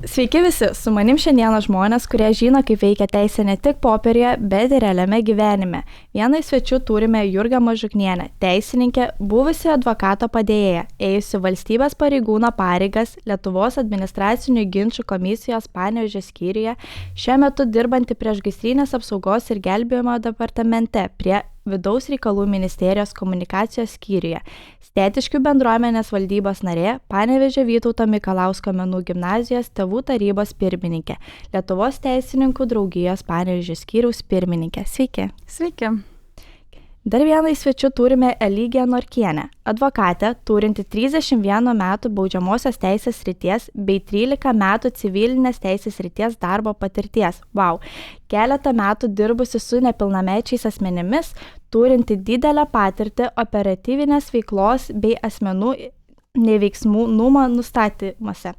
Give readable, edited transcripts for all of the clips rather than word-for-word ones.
Sveiki visi, su manim šiandieną žmonės, kurie žino, kaip veikia teisė ne tik popierėje, bet ir realiame gyvenime. Vieną iš svečių turime Jurgą Mažuknienę, teisininkę, buvusi advokato padėjėja, ėjusi valstybės pareigūno pareigas Lietuvos administracinių ginčų komisijos Panevėžio skyriuje, šiuo metu dirbanti priešgaisrinės apsaugos ir gelbėjimo departamente prie Vidaus reikalų ministerijos komunikacijos skyriuje, Stėtiškių bendruomenės valdybos narė, Panevėžio Vytauto Mikalausko menų gimnazijos tėvų tarybos pirmininkė, Lietuvos teisininkų draugijos Panevėžio skyriaus pirmininkė. Sveiki. Sveiki. Dar vieną iš svečių turime Eligiją Norkienę, advokatę, turinti 31 metų baudžiamosios teisės srities bei 13 metų civilinės teisės srities darbo patirties. Wow! Keletą metų dirbusi su nepilnamečiais asmenimis, turinti didelę patirtį operatyvinės veiklos bei asmenų neveiksmumo nustatymuose.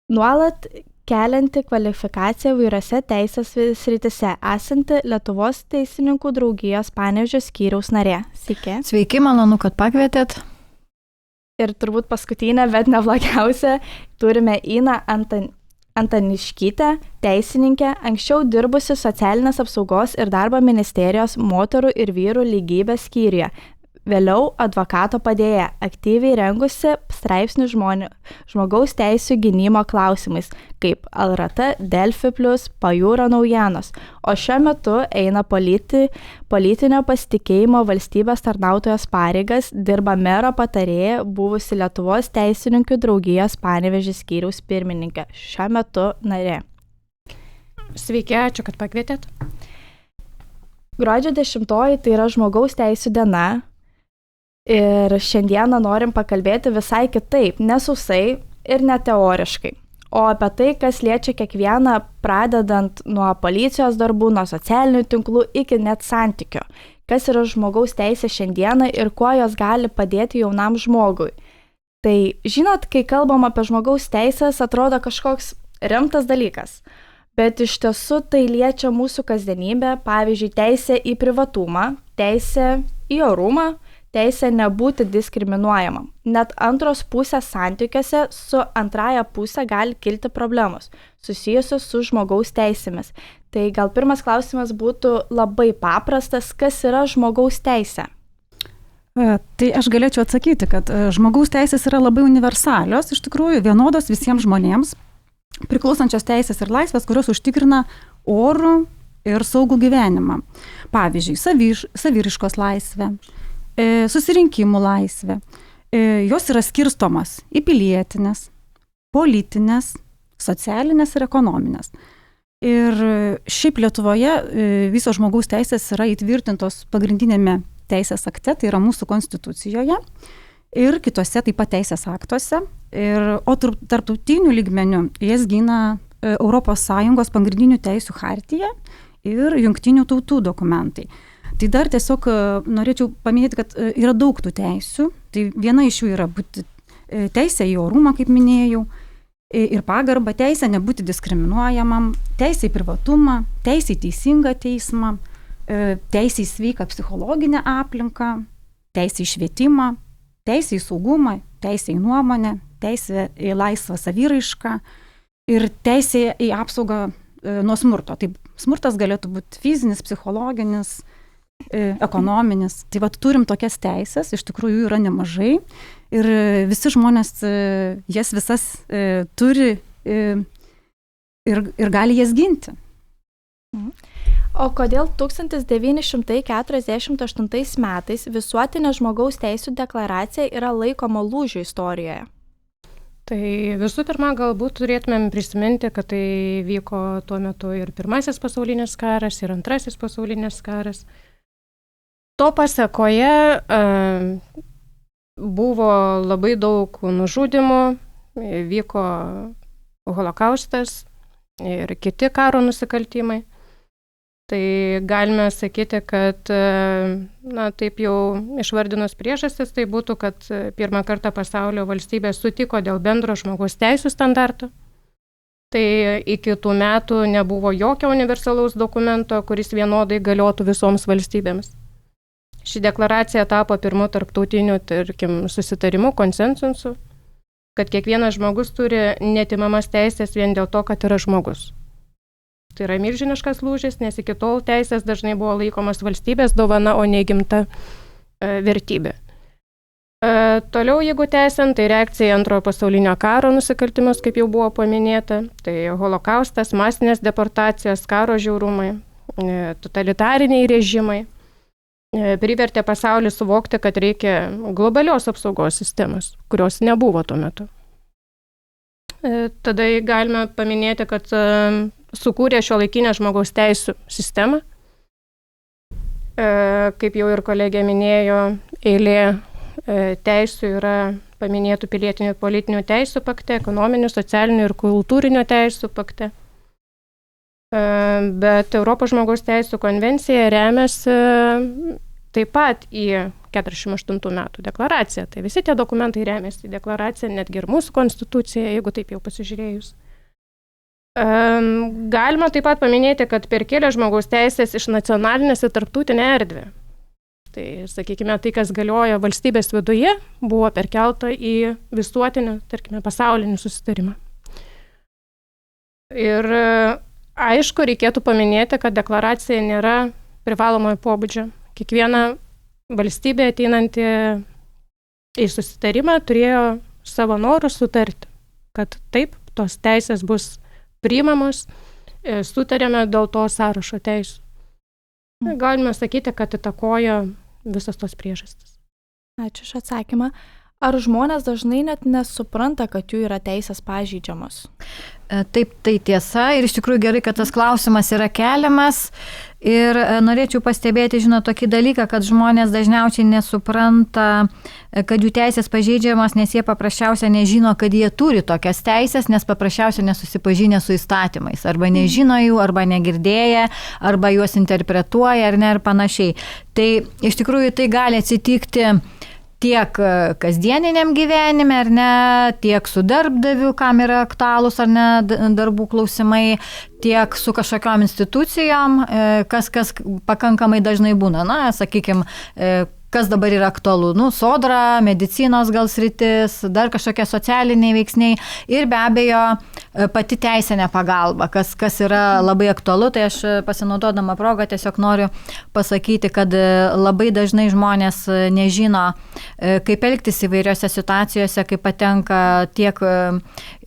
Nuolat kelianti kvalifikaciją vairiose teisės srityse, esanti Lietuvos teisininkų draugijos Panevėžio skyriaus narė. Sveiki. Sveiki, malonu, kad pakvietėt. Ir turbūt paskutinė, bet neblogiausia, turime Iną Antaniškytę, teisininkę, anksčiau dirbusi Socialinės apsaugos ir darbo ministerijos moterų ir vyrų lygybės skyriuje. Vėliau advokato padėjėja, aktyviai rengusi straipsnių žmogaus teisių gynimo klausimais, kaip LRT, Delfi+, Pajūrio naujienos, o šiuo metu eina politinio pasitikėjimo valstybės tarnautojos pareigas, dirba mero patarėja, buvusi Lietuvos teisininkų draugijos Panevėžio skyriaus pirmininkė, šiuo metu narė. Sveiki, ačiū, kad pakvietėt. Gruodžio 10 tai yra žmogaus teisių diena. Ir šiandieną norim pakalbėti visai kitaip, nesausai ir neteoriškai, o apie tai, kas liečia kiekvieną, pradedant nuo policijos darbų, nuo socialinių tinklų iki net santykio. Kas yra žmogaus teisė šiandieną ir kuo jos gali padėti jaunam žmogui. Tai žinot, kai kalbam apie žmogaus teisės, atrodo kažkoks rimtas dalykas, bet iš tiesų tai liečia mūsų kasdienybę, pavyzdžiui, teisė į privatumą, teisė į orumą, teisė nebūti diskriminuojamam. Net antros pusės santykiuose su antraja pusė gali kilti problemos susijusios su žmogaus teisėmis. Tai gal pirmas klausimas būtų labai paprastas, kas yra žmogaus teisė? Tai aš galėčiau atsakyti, kad žmogaus teisės yra labai universalios, iš tikrųjų vienodos visiems žmonėms, priklausančios teisės ir laisvės, kurios užtikrina orų ir saugų gyvenimą. Pavyzdžiui, saviraiškos laisvė, susirinkimų laisvė. Jos yra skirstomas į pilietinės, politinės, socialinės ir ekonominės. Ir šiaip Lietuvoje visos žmogaus teisės yra įtvirtintos pagrindinėme teisės akte, tai yra mūsų konstitucijoje ir kitose taip pat teisės aktuose. O tarptautinių lygmenių jas gina ES pagrindinių teisių chartija ir jungtinių tautų dokumentai. Tai dar tiesiog norėčiau paminėti, kad yra daug tų teisių. Tai viena iš jų yra būti teisė į orumą, kaip minėjau, ir pagarba, teisė nebūti diskriminuojamam, teisė į privatumą, teisė į teisingą teismą, teisė į sveiką psichologinę aplinką, teisė į švietimą, teisė į saugumą, teisė į nuomonę, teisė į laisvą saviraišką ir teisė į apsaugą nuo smurto. Tai smurtas galėtų būti fizinis, psichologinis, ekonominis. Tai vat turim tokias teisės, iš tikrųjų jų yra nemažai ir visi žmonės jas visas turi ir gali jas ginti. O kodėl 1948 metais visuotinė žmogaus teisių deklaracija yra laikoma lūžiu istorijoje? Tai visų pirma, galbūt turėtumėm prisiminti, kad tai vyko tuo metu ir Pirmasis pasaulinis karas, ir Antrasis pasaulinis karas. To pasekoje buvo labai daug nužudymų, vyko holokaustas ir kiti karo nusikaltimai. Tai galime sakyti, kad, taip jau išvardinus priežastis, tai būtų, kad pirmą kartą pasaulio valstybės sutiko dėl bendro žmogaus teisių standarto. Tai iki tų metų nebuvo jokio universalaus dokumento, kuris vienodai galiotų visoms valstybėms. Ši deklaracija tapo pirmu tarptautiniu, susitarimu, konsensusu, kad kiekvienas žmogus turi netimamas teisės vien dėl to, kad yra žmogus. Tai yra milžiniškas lūžis, nes iki tol teisės dažnai buvo laikomas valstybės dovana, o neįgimta vertybė. Toliau, jeigu tęsiant, tai reakcija į Antrojo pasaulinio karo nusikaltimus, kaip jau buvo paminėta, tai holokaustas, masinės deportacijos, karo žiaurumai, totalitariniai režimai privertė pasaulį suvokti, kad reikia globalios apsaugos sistemos, kurios nebuvo tuo metu. Tada galime paminėti, kad sukūrė šiuolaikinę žmogaus teisų sistemą. Kaip jau ir kolegė minėjo, eilė teisų yra paminėtų pilietinių ir politinių teisų pakte, ekonominių, socialinių ir kultūrinių teisų pakte. Bet Europos žmogaus teisų konvencija remiasi taip pat į 48 metų deklaraciją. Tai visi tie dokumentai remiasi į deklaraciją, netgi ir mūsų konstitucija, jeigu taip jau pasižiūrėjus. Galima taip pat paminėti, kad perkėlė žmogaus teisės iš nacionalinės į tarptautinę erdvę. Tai, sakykime, tai, kas galioja valstybės viduje, buvo perkelta į visuotinį, tarkime, pasaulinį susitarimą. Ir aišku, reikėtų paminėti, kad deklaracija nėra privalomojo pobūdžio. Kiekviena valstybė ateinanti į susitarimą turėjo savo norų sutarti, kad taip, tos teisės bus priimamos, sutarėme dėl to sąrašo teisų. Galime sakyti, kad įtakojo visas tos priežastis. Ačiū už atsakymą. Ar žmonės dažnai net nesupranta, kad jų yra teisės pažeidžiamos? Taip, tai tiesa ir iš tikrųjų gerai, kad tas klausimas yra keliamas ir norėčiau pastebėti, tokį dalyką, kad žmonės dažniausiai nesupranta, kad jų teisės pažeidžiamos, nes jie paprasčiausiai nežino, kad jie turi tokias teisės, nes paprasčiausiai nesusipažinę su įstatymais, arba nežino jų, arba negirdėję, arba juos interpretuoja ar ne ir panašiai. Tai iš tikrųjų tai gali atsitikti tiek kasdieniniam gyvenime, ar ne, tiek su darbdaviu, kam yra aktualūs, ar ne, darbų klausimai, tiek su kažkokiom institucijom, kas pakankamai dažnai būna. Na, sakykime, kas dabar yra aktualu, sodra, medicinos gal sritis, dar kažkokie socialiniai veiksniai ir be abejo pati teisinė pagalba, kas yra labai aktualu. Tai aš pasinaudodama progą tiesiog noriu pasakyti, kad labai dažnai žmonės nežino, kaip elgtis įvairiose situacijose, kai patenka tiek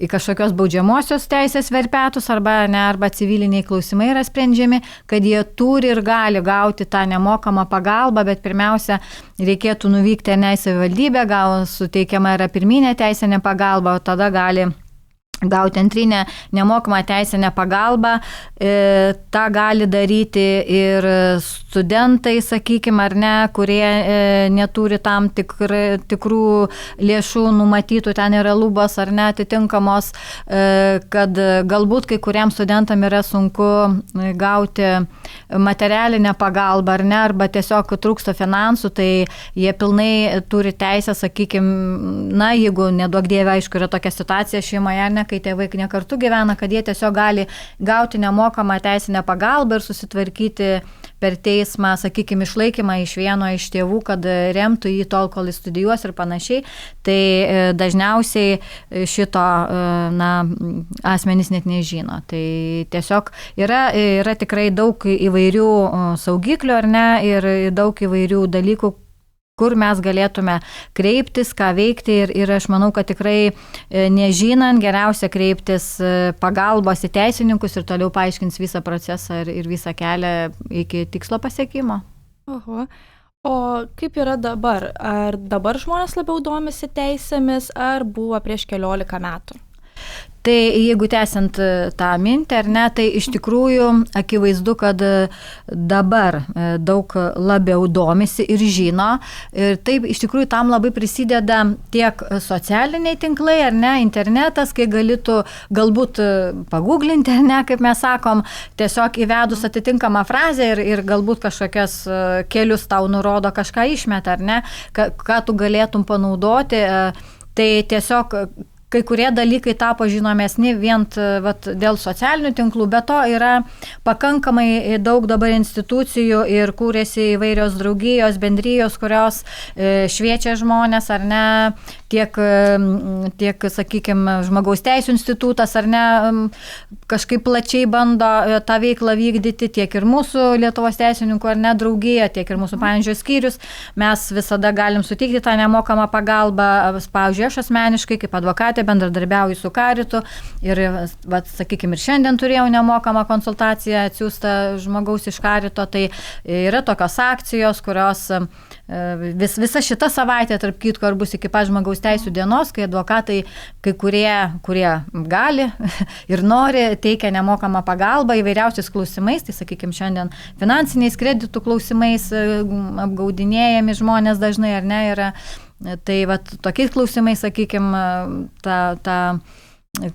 į kažkokios baudžiamosios teisės verpetus arba civiliniai klausimai yra sprendžiami, kad jie turi ir gali gauti tą nemokamą pagalbą, bet pirmiausia, reikėtų nuvykti į savivaldybę, gal suteikiama yra pirminė teisinė pagalba, o tada gali gauti antrinę nemokamą teisinę pagalbą. Ta gali daryti ir studentai, sakykime, ar ne, kurie neturi tam tikrų lėšų numatytų, ten yra lubos ar ne atitinkamos, kad galbūt kai kuriems studentam yra sunku gauti materialinę pagalbą ar ne, arba tiesiog trūksta finansų, tai jie pilnai turi teisę, sakykime, jeigu neduok dieve, aišku, yra tokia situacija šeimoje, ne, kai tėvai ne kartu gyvena, kad jie tiesiog gali gauti nemokamą teisinę pagalbą ir susitvarkyti per teismą, sakykime, išlaikymą iš vieno iš tėvų, kad remtų jį tol, kol jis studijuos ir panašiai. Tai dažniausiai šito asmenys net nežino. Tai tiesiog yra tikrai daug įvairių saugiklių, ar ne, ir daug įvairių dalykų, kur mes galėtume kreiptis, ką veikti ir aš manau, kad tikrai nežinant geriausia kreiptis pagalbos į teisininkus ir toliau paaiškins visą procesą ir visą kelią iki tikslo pasiekimo. Oho. O kaip yra dabar? Ar dabar žmonės labiau domisi teisėmis, ar buvo prieš 14 metų? Tai jeigu tęsiant tą mintį, ar ne, tai iš tikrųjų akivaizdu, kad dabar daug labiau domisi ir žino. Ir taip iš tikrųjų tam labai prisideda tiek socialiniai tinklai, ar ne, internetas, kai galėtų galbūt paguglinti, ar ne, kaip mes sakom, tiesiog įvedus atitinkamą frazę ir galbūt kažkokias kelius tau nurodo, kažką išmeta, ar ne, ką tu galėtum panaudoti. Tai tiesiog kai kurie dalykai tapo žinomesni vien dėl socialinių tinklų, bet to yra pakankamai daug dabar institucijų ir kūrėsi įvairios draugijos, bendrijos, kurios šviečia žmonės, ar ne, tiek sakykime, žmogaus teisų institutas, ar ne, kažkaip plačiai bando tą veiklą vykdyti, tiek ir mūsų Lietuvos teisininkų, ar ne, draugija, tiek ir mūsų panevėžio skyrius. Mes visada galim suteikti tą nemokamą pagalbą. Pavyzdžiui, aš asmeniškai kaip advokatė bendradarbiauju su Karitu ir, sakykime, ir šiandien turėjau nemokamą konsultaciją atsiųstą žmogaus iš Karito. Tai yra tokios akcijos, kurios visa šita savaitė, tarp kitko, ar bus iki pat žmogaus teisų dienos, kai advokatai, kai kurie gali ir nori, teikia nemokamą pagalbą įvairiausiais klausimais, tai sakykime, šiandien finansiniais kreditų klausimais apgaudinėjami žmonės dažnai, ar ne, yra. Tai tokiais klausimais, sakykime, tą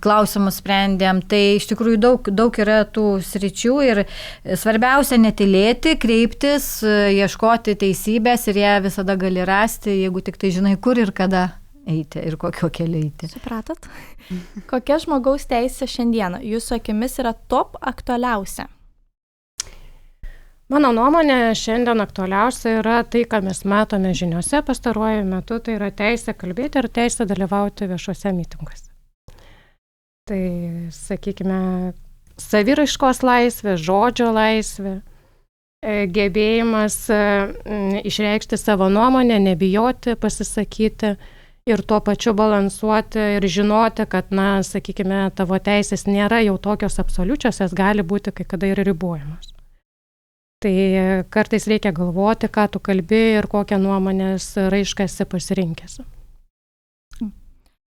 klausimus sprendėm. Tai iš tikrųjų daug yra tų sričių ir svarbiausia netylėti, kreiptis, ieškoti teisybės ir ją visada gali rasti, jeigu tik tai žinai, kur ir kada eiti ir kokio keliu eiti. Supratot? Kokia žmogaus teisė šiandieną jūsų akimis yra top aktualiausia? Mano nuomonė, šiandien aktualiausia yra tai, ką mes matome žiniuose pastaruoju metu, tai yra teisė kalbėti ir teisė dalyvauti viešuose mitinguose. Tai, sakykime, saviraiškos laisvė, žodžio laisvė, gebėjimas išreikšti savo nuomonę, nebijoti pasisakyti ir tuo pačiu balansuoti ir žinoti, kad, sakykime, tavo teisės nėra jau tokios absoliučios, jas gali būti kai kada ir ribojamos. Tai kartais reikia galvoti, ką tu kalbi ir kokią nuomonės raišką esi pasirinkęs.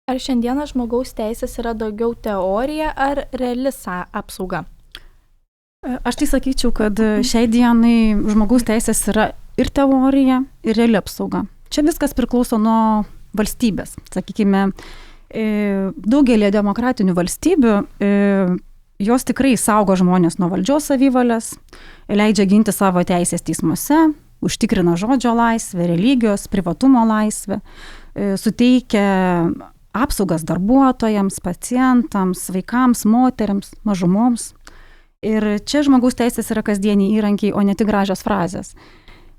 Ar šiandieną žmogaus teisės yra daugiau teorija ar reali apsauga? Aš tai sakyčiau, kad šiai dienai žmogaus teisės yra ir teorija, ir reali apsauga. Čia viskas priklauso nuo valstybės. Sakykime, daugelį demokratinių valstybių jos tikrai saugo žmonės nuo valdžios savivalės, leidžia ginti savo teisės teismuose, užtikrina žodžio laisvę, religijos, privatumo laisvę, suteikia apsaugas darbuotojams, pacientams, vaikams, moteriams, mažumoms. Ir čia žmogaus teisės yra kasdieniai įrankiai, o ne tik gražios frazės.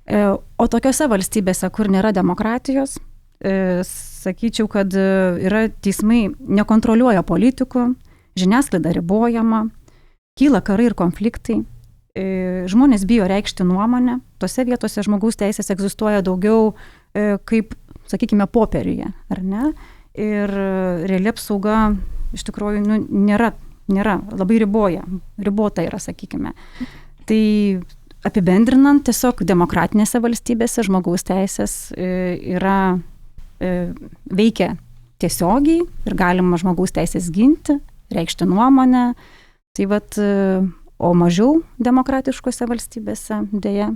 O tokiose valstybėse, kur nėra demokratijos, sakyčiau, kad yra teismai nekontroliuoja politikų, žiniasklaida ribojama, kyla karai ir konfliktai, žmonės bijo reikšti nuomonę, tose vietose žmogaus teisės egzistuoja daugiau kaip, sakykime, popieriuje, ar ne? Ir reali apsauga iš tikrųjų nėra, labai ribota yra, sakykime. Tai apibendrinant, tiesiog demokratinėse valstybėse žmogaus teisės veikia tiesiogiai ir galima žmogaus teisės ginti, reikšti nuomonę. Tai o mažiau demokratiškose valstybėse dėja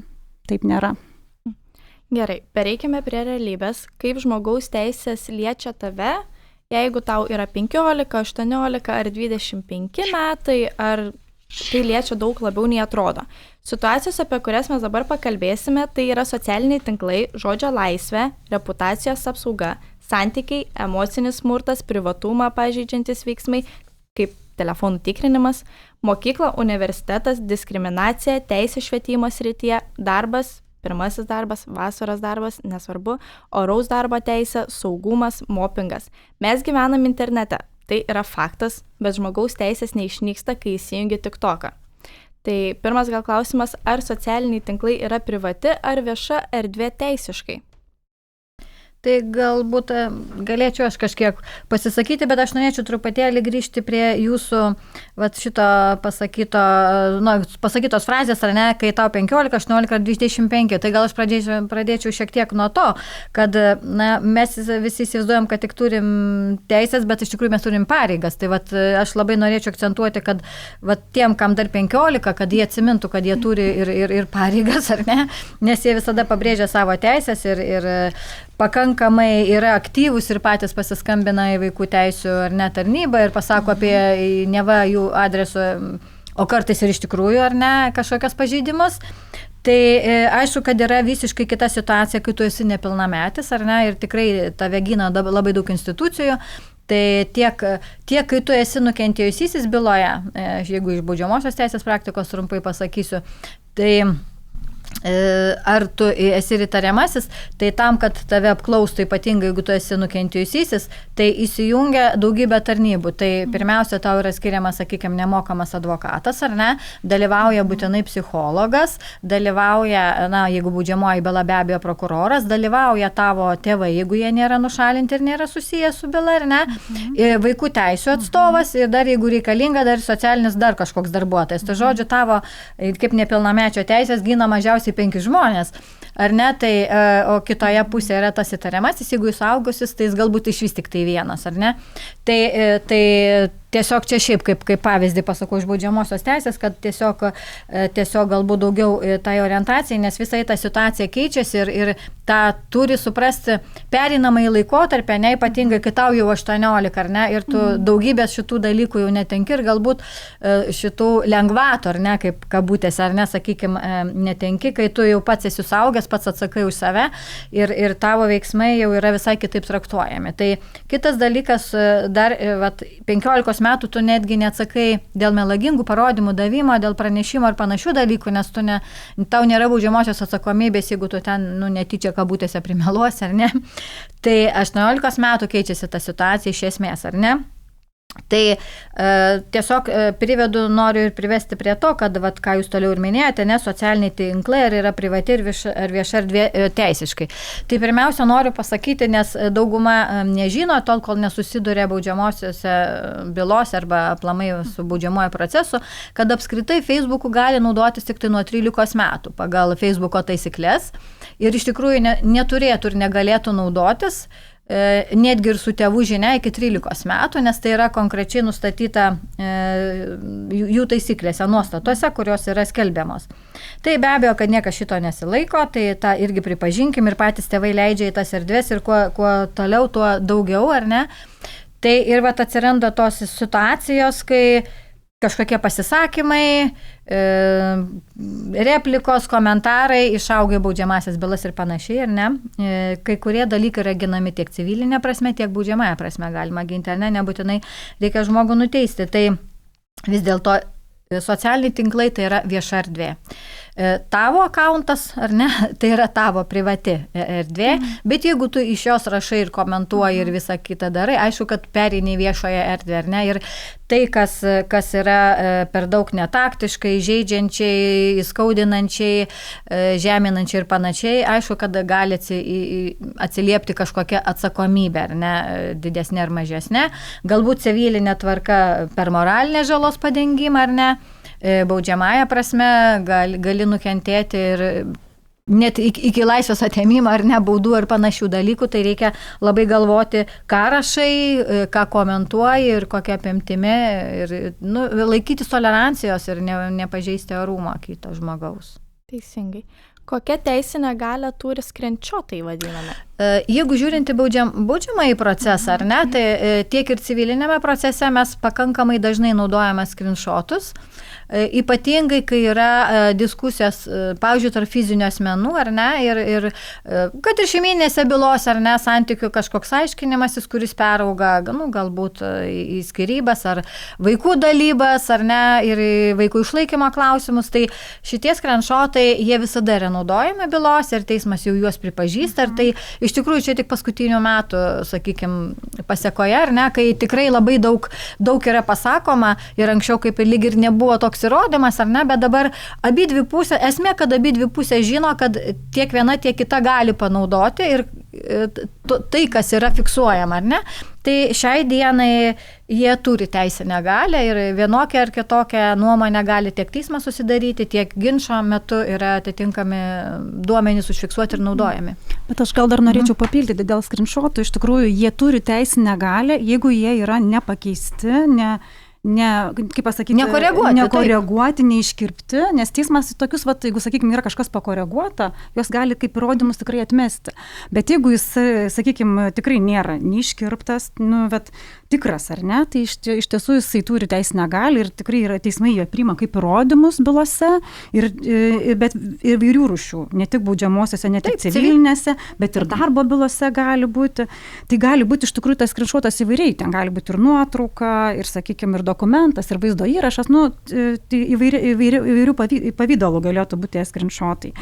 taip nėra. Gerai, pereikime prie realybės. Kaip žmogaus teisės liečia tave, jeigu tau yra 15, 18 ar 25 metai, ar tai liečia daug labiau nei atrodo. Situacijos, apie kurias mes dabar pakalbėsime, tai yra socialiniai tinklai, žodžio laisvė, reputacijos apsauga, santykiai, emocinis smurtas, privatumą pažeidžiantis veiksmai, kaip telefonų tikrinimas, mokykla, universitetas, diskriminacija, teisė švietimo srityje, darbas, pirmasis darbas, vasaros darbas, nesvarbu, oraus darbo teisė, saugumas, mopingas. Mes gyvenam internete, tai yra faktas, bet žmogaus teisės neišnyksta, kai įsijungi TikToką. Tai pirmas gal klausimas, ar socialiniai tinklai yra privati ar vieša erdvė teisiškai? Tai galbūt galėčiau aš kažkiek pasisakyti, bet aš norėčiau truputėlį grįžti prie jūsų šito pasakytos frazės, ar ne, kai tau 15, 18 ar 25. Tai gal aš pradėčiau šiek tiek nuo to, kad mes visi įsivaizduojam, kad tik turim teisės, bet iš tikrųjų mes turim pareigas. Tai aš labai norėčiau akcentuoti, kad tiem, kam dar 15, kad jie atsimintų, kad jie turi ir pareigas, ar ne, nes jie visada pabrėžia savo teisės ir pakankamai yra aktyvūs ir patys pasiskambina į vaikų teisių ar ne tarnybą ir pasako apie neva jų adresu, o kartais ir iš tikrųjų ar ne kažkokias pažeidimus. Tai aišku, kad yra visiškai kita situacija, kai tu esi nepilnametis ar ne ir tikrai tave gina labai daug institucijų. Tai tiek kai tu esi nukentėjusysis byloje, jeigu iš baudžiamosios teisės praktikos trumpai pasakysiu, tai ar tu esi įtariamasis, tai tam, kad tave apklaustų, ypatingai jeigu tu esi nukentėjusysis, tai įsijungia daugybė tarnybų. Tai pirmiausia, tau yra skiriamas, sakykime, nemokamas advokatas, ar ne, dalyvauja būtinai psichologas, dalyvauja, jeigu baudžiamoji byla, be abejo prokuroras, dalyvauja tavo tėvai, jeigu jie nėra nušalinti ir nėra susiję su byla, ar ne, vaikų teisių atstovas ir dar, jeigu reikalinga, dar socialinis dar kažkoks darbuotojas. Tai žodžiu, tavo, kaip nepilnamečio teisės, gina mažiausiai 5 žmonės, ar ne, tai, o kitoje pusėje yra tas įtariamasis, jeigu jis suaugusis, tai jis galbūt iš vis tik tai vienas, ar ne. Tai tiesiog čia šiaip kaip pavyzdį pasakau iš baudžiamosios teisės, kad tiesiog galbūt daugiau tai orientacijai, nes visai ta situacija keičiasi ir tą turi suprasti pereinamąjį laikotarpį, ne ypatingai, kai tau jau 18, ar ne, ir tu daugybės šitų dalykų jau netenki ir galbūt šitų lengvatų, ar ne, kaip kabutėse, ar ne, sakykime, netenki, kai tu jau pats esi suaugęs, pats atsakai už save ir tavo veiksmai jau yra visai kitaip traktuojami. Tai kitas dalykas, dar 15 metų tu netgi neatsakai dėl melagingų parodymų davimo, dėl pranešimo ar panašių dalykų, nes tau nėra baudžiamosios atsakomybės, jeigu tu ten netyčia kabutėse primeluosi, ar ne. Tai 18 metų keičiasi ta situacija iš esmės, ar ne. Tai tiesiog noriu ir privesti prie to, kad, ką jūs toliau ir minėjote, ne, socialiniai tinklai ar yra privati ir vieša erdvė teisiškai. Tai pirmiausia noriu pasakyti, nes dauguma nežino, tol kol nesusiduria baudžiamosiose bylose arba aplamai su baudžiamojo procesu, kad apskritai Facebook'u gali naudotis tik tai nuo 13 metų pagal Facebook'o taisyklės ir iš tikrųjų neturėtų ir negalėtų naudotis netgi ir su tėvų žinia iki 13 metų, nes tai yra konkrečiai nustatyta jų taisyklėse, nuostatuose, kurios yra skelbiamos. Tai be abejo, kad niekas šito nesilaiko, tai tą irgi pripažinkim ir patys tėvai leidžia į tas erdvės ir kuo toliau, tuo daugiau, ar ne? Tai ir atsiranda tos situacijos, kai kažkokie pasisakymai, replikos, komentarai išaugia baudžiamasias bylas ir panašiai, ar ne? Kai kurie dalykai yra ginami tiek civilinė prasme, tiek baudžiamąją prasme galima ginti, ar ne? Nebūtinai reikia žmogų nuteisti. Tai vis dėlto socialiniai tinklai tai yra vieša erdvė. Tavo akauntas, ar ne, tai yra tavo privati erdvė, bet jeigu tu iš jos rašai ir komentuoji ir visą kitą darai, aišku, kad pereini į viešoje erdvę, ar ne, ir tai, kas yra per daug netaktiškai, žeidžiančiai, įskaudinančiai, žeminančiai ir panašiai, aišku, kad gali atsiliepti kažkokia atsakomybė, ar ne, didesnė ar mažesnė, galbūt civilinė tvarka per moralinę žalos padengimą, ar ne, baudžiamąją prasme gali nukentėti ir net iki laisvės atėmimo ar ne baudų ar panašių dalykų, tai reikia labai galvoti, ką rašai, ką komentuoji ir kokia apimtimi ir laikytis tolerancijos ir nepažeisti orumo kito žmogaus. Teisingai. Kokia teisinė galia turi skrinčiotai vadiname? Jeigu žiūrinti baudžiamąjį procesą, ar ne, tai tiek ir civilinėme procese mes pakankamai dažnai naudojame skrinšotus, ypatingai, kai yra diskusijos, pavyzdžiui, tarp fizinių asmenų, ar ne, ir kad ir šeiminėse bylose, ar ne, santykių kažkoks aiškinimasis, kuris perauga, galbūt į skyrybas, ar vaikų dalybas, ar ne, ir vaikų išlaikymo klausimus, tai šitie skrinšotai, jie visada yra naudojami bylose ir teismas jau juos pripažįsta, ir tai iš tikrųjų čia tik paskutinių metų, sakykime, pasekoje, ar ne, kai tikrai labai daug yra pasakoma ir anksčiau kaip ir lyg ir nebuvo toks įrodymas, ar ne, bet dabar abidvi pusės, esmė, kad abidvi pusės žino, kad tiek viena, tiek kita gali panaudoti ir tai, kas yra fiksuojama, ar ne, tai šiai dienai jie turi teisinę galią ir vienokią ar kitokią nuomonę gali tiek teismas susidaryti, tiek ginčo metu yra atitinkami duomenys užfiksuoti ir naudojami. Bet aš gal dar norėčiau papildyti dėl skrinšotų, iš tikrųjų jie turi teisinę galią, jeigu jie yra nepakeisti, kaip pasakyti, nekoreguoti, neiškirpti, nes teismas tokius, jeigu, sakykime, yra kažkas pakoreguota, jos gali kaip įrodymus tikrai atmesti. Bet jeigu jis, sakykime, tikrai nėra neiškirptas, tikras, ar ne, tai iš tiesų jisai turi teisinę galią ir tikrai yra teismai jie priima kaip įrodymus bylose, bet ir įvairių rūšių, ne tik baudžiamosiose, ne tik civilinėse, bet ir darbo bylose gali būti. Tai gali būti iš tikrųjų tas skrinšotas įvairiai, ten gali būti ir nuotrauka, ir, sakykime, ir dokumentas, ir vaizdo įrašas, tai įvairių pavydalų galėtų būti skrinšotai.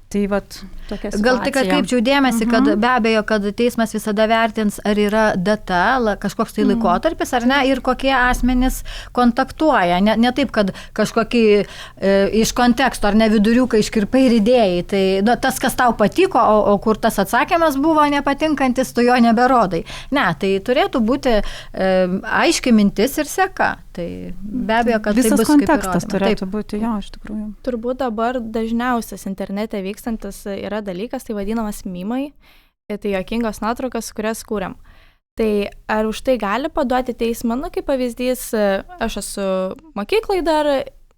Tai vat, tokia situacija. Gal tik atkreipčiau dėmesį, kad be abejo, kad teismas visada vertins, ar yra data, kažkoks tai laikotarpis, ar ne, ir kokie asmenys kontaktuoja. Ne taip, kad kažkokį iš konteksto, ar ne viduriuką iškirpai ir idėjai. Tai tas, kas tau patiko, o kur tas atsakymas buvo nepatinkantis, tu jo neberodai. Ne, tai turėtų būti aiški mintis ir seka. Tai be abejo, kad visas tai bus kontekstas turėtų būti, jo, iš tikrųjų. Turbūt dabar dažniausias internete vykstantis yra dalykas, tai vadinamas mimai, tai juokingos nuotraukos, kurias kūrėm. Tai ar už tai gali paduoti teismą, kaip pavyzdys, aš esu mokyklai dar,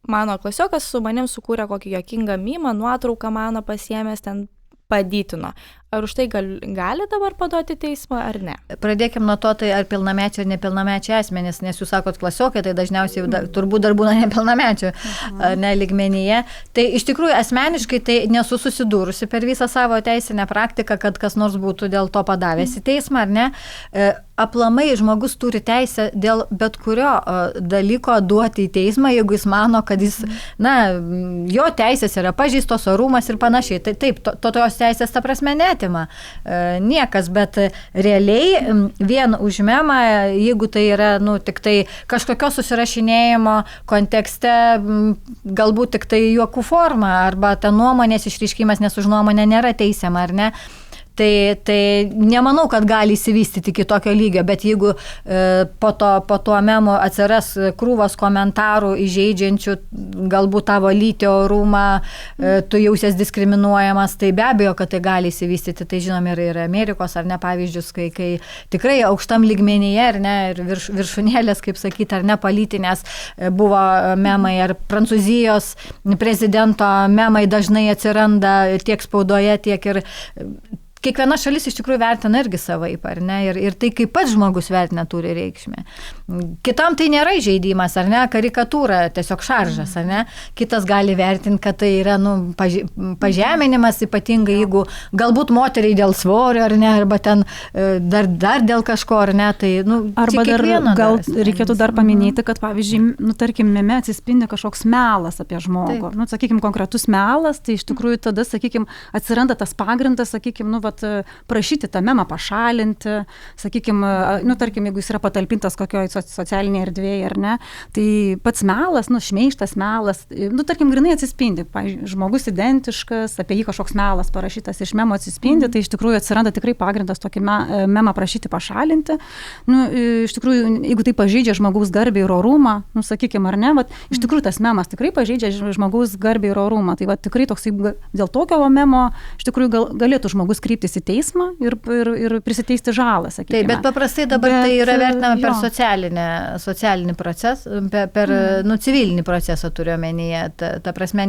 mano klasiokas su manim sukūrė kokį juokingą mimą, nuotrauką mano pasiėmęs ten padytino. Ar už tai gali dabar paduoti teismą, ar ne? Pradėkim nuo to, tai ar pilnamečiai ar nepilnamečiai asmenys, nes jūs sakot klasiokai, tai dažniausiai turbūt dar būna nepilnamečių lygmenyje. Tai iš tikrųjų asmeniškai tai nesu susidūrusi per visą savo teisinę praktiką, kad kas nors būtų dėl to padavęs į teismą, ar ne. Aplamai žmogus turi teisę dėl bet kurio dalyko duoti į teismą, jeigu jis mano, kad jis, jo teisės yra pažeistos, orumas ir panašiai. Tai taip, tos teisės ta prasme netima niekas, bet realiai vien už memą, jeigu tai yra, tik tai kažkokio susirašinėjimo kontekste, galbūt tik tai juokų forma, arba ta nuomonės išreiškimas, nes už nuomonę nėra teisiama, ar ne? Tai nemanau, kad gali įsivystyti iki tokio lygio, bet jeigu po to memo atsiras krūvos komentarų įžeidžiančių galbūt tavo lytį, orumą, tu jausies diskriminuojamas, tai be abejo, kad tai gali įsivystyti. Tai žinom ir Amerikos, ar ne, pavyzdžius, kai tikrai aukštam lygmenyje, ar ne, ir viršūnėlės, kaip sakyti, ar ne, politinės buvo memai, ar Prancūzijos prezidento memai dažnai atsiranda tiek spaudoje, tiek ir kiekviena šalis iš tikrųjų vertina irgi savaip, ar ne, ir tai kaip pats žmogus vertina turi reikšmę. Kitam tai nėra įžeidimas, ar ne, karikatūra, tiesiog šaržas, ar ne. Kitas gali vertinti, kad tai yra pažeminimas, ypatingai jeigu galbūt moteriai dėl svorio, ar ne, arba ten dar dėl kažko, ar ne, tai arba dar gal reikėtų dar paminėti, kad pavyzdžiui, tarkim, meme atsispindi kažkoks melas apie žmogų. Sakykime, konkretus melas, tai iš tikrųjų tada, sakykime, atsiranda tas pagrindas, sakykime, prašyti tą memą pašalinti, sakykime, tarkim, jeigu jis yra patalpintas kokioje socialinėje erdvėje, ar ne, tai pats melas, šmeižtas melas, tarkim, grinai atsispindi, žmogus identiškas, apie jį kažkoks melas parašytas iš memo atsispindi, tai iš tikrųjų atsiranda tikrai pagrindas tokį memą prašyti pašalinti. Iš tikrųjų, jeigu tai pažeidžia žmogaus garbę ir orumą, sakykime, ar ne, iš tikrųjų tas memas tikrai pažeidžia žmogaus garbę ir orumą, tai tikrai toksai dėl tokio memo iš tikrųjų galėtų žmogus kreiptis į teismą ir prisiteisti žalą, sakykime. Taip, bet paprastai dabar tai yra vertinama per socialinį procesą, per civilinį procesą turiu omenyje. Ta prasme,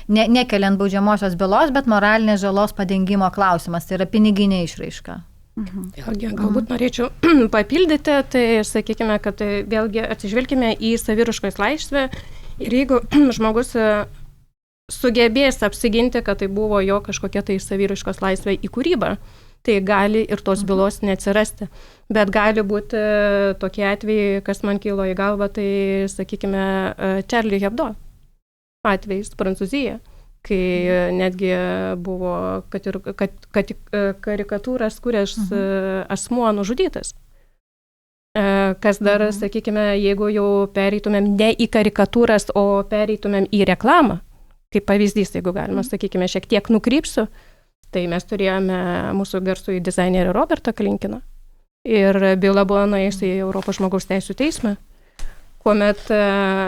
nekeliant baudžiamosios bylos, bet moralinės žalos padengimo klausimas, tai yra piniginė išraiška. Vėlgi, galbūt norėčiau papildyti, tai sakykime, kad vėlgi atsižvelgime į saviraiškos laisvę ir jeigu žmogus sugebės apsiginti, kad tai buvo jo kažkokia tai saviraiškos laisvė į kūrybą, tai gali ir tos bylos neatsirasti. Bet gali būti tokie atvejai, kas man kilo į galvą, tai, sakykime, Charlie Hebdo atvejais Prancūzija, kai netgi buvo, kad karikatūras kūręs asmuo nužudytas. Kas dar, sakykime, jeigu jau pereitumėm ne į karikatūras, o pereitumėm į reklamą, kaip pavyzdys, jeigu galima, sakykime, šiek tiek nukrypsiu, tai mes turėjome mūsų garsųjį dizainerį Robertą Klinkiną ir byla buvo nuėjusi į Europos žmogaus teisių teismą, kuomet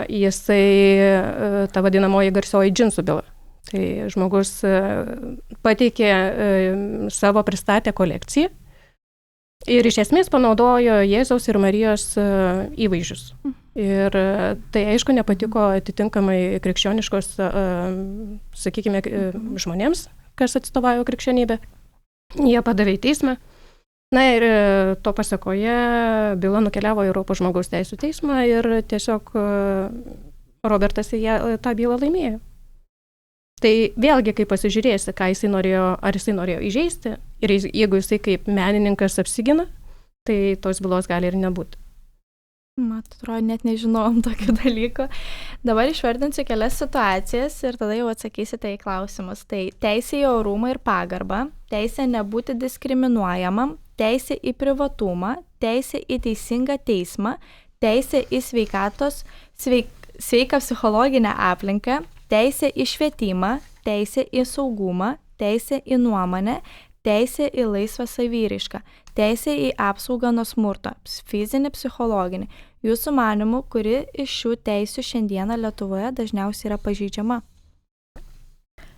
jisai, ta vadinamoji garsioji džinsų byla. Tai žmogus pateikė pristatė kolekciją ir iš esmės panaudojo Jėzaus ir Marijos įvaizdžius. Ir tai aišku nepatiko atitinkamai krikščioniškos, sakykime, žmonėms, kas atstovauja krikščionybę. Jie padavė į teismą Na ir to pasekoje byla nukeliavo į Europos žmogaus teisų teismą ir tiesiog Robertas tą bylą laimėjo. Tai vėlgi, kai pasižiūrėsi, ką jisai norėjo, ar jisai norėjo įžeisti, ir jeigu jisai kaip menininkas apsigina, tai tos bylos gali ir nebūti. Man atrodo, net nežinojom tokių dalykų. Dabar išvardinsiu kelias situacijas ir tada jau atsakysite į klausimus. Tai teisė į orumą ir pagarbą, teisė nebūti diskriminuojamam, teisė į privatumą, teisė į teisingą teismą, teisė į sveiką psichologinę aplinką, teisė į švietimą, teisė į saugumą, teisė į nuomonę, teisė į laisvą saviraišką, teisė į apsaugą nuo smurto, fizinį, psichologinį. Jūsų manymu, kuri iš šių teisių šiandieną Lietuvoje dažniausiai yra pažeidžiama?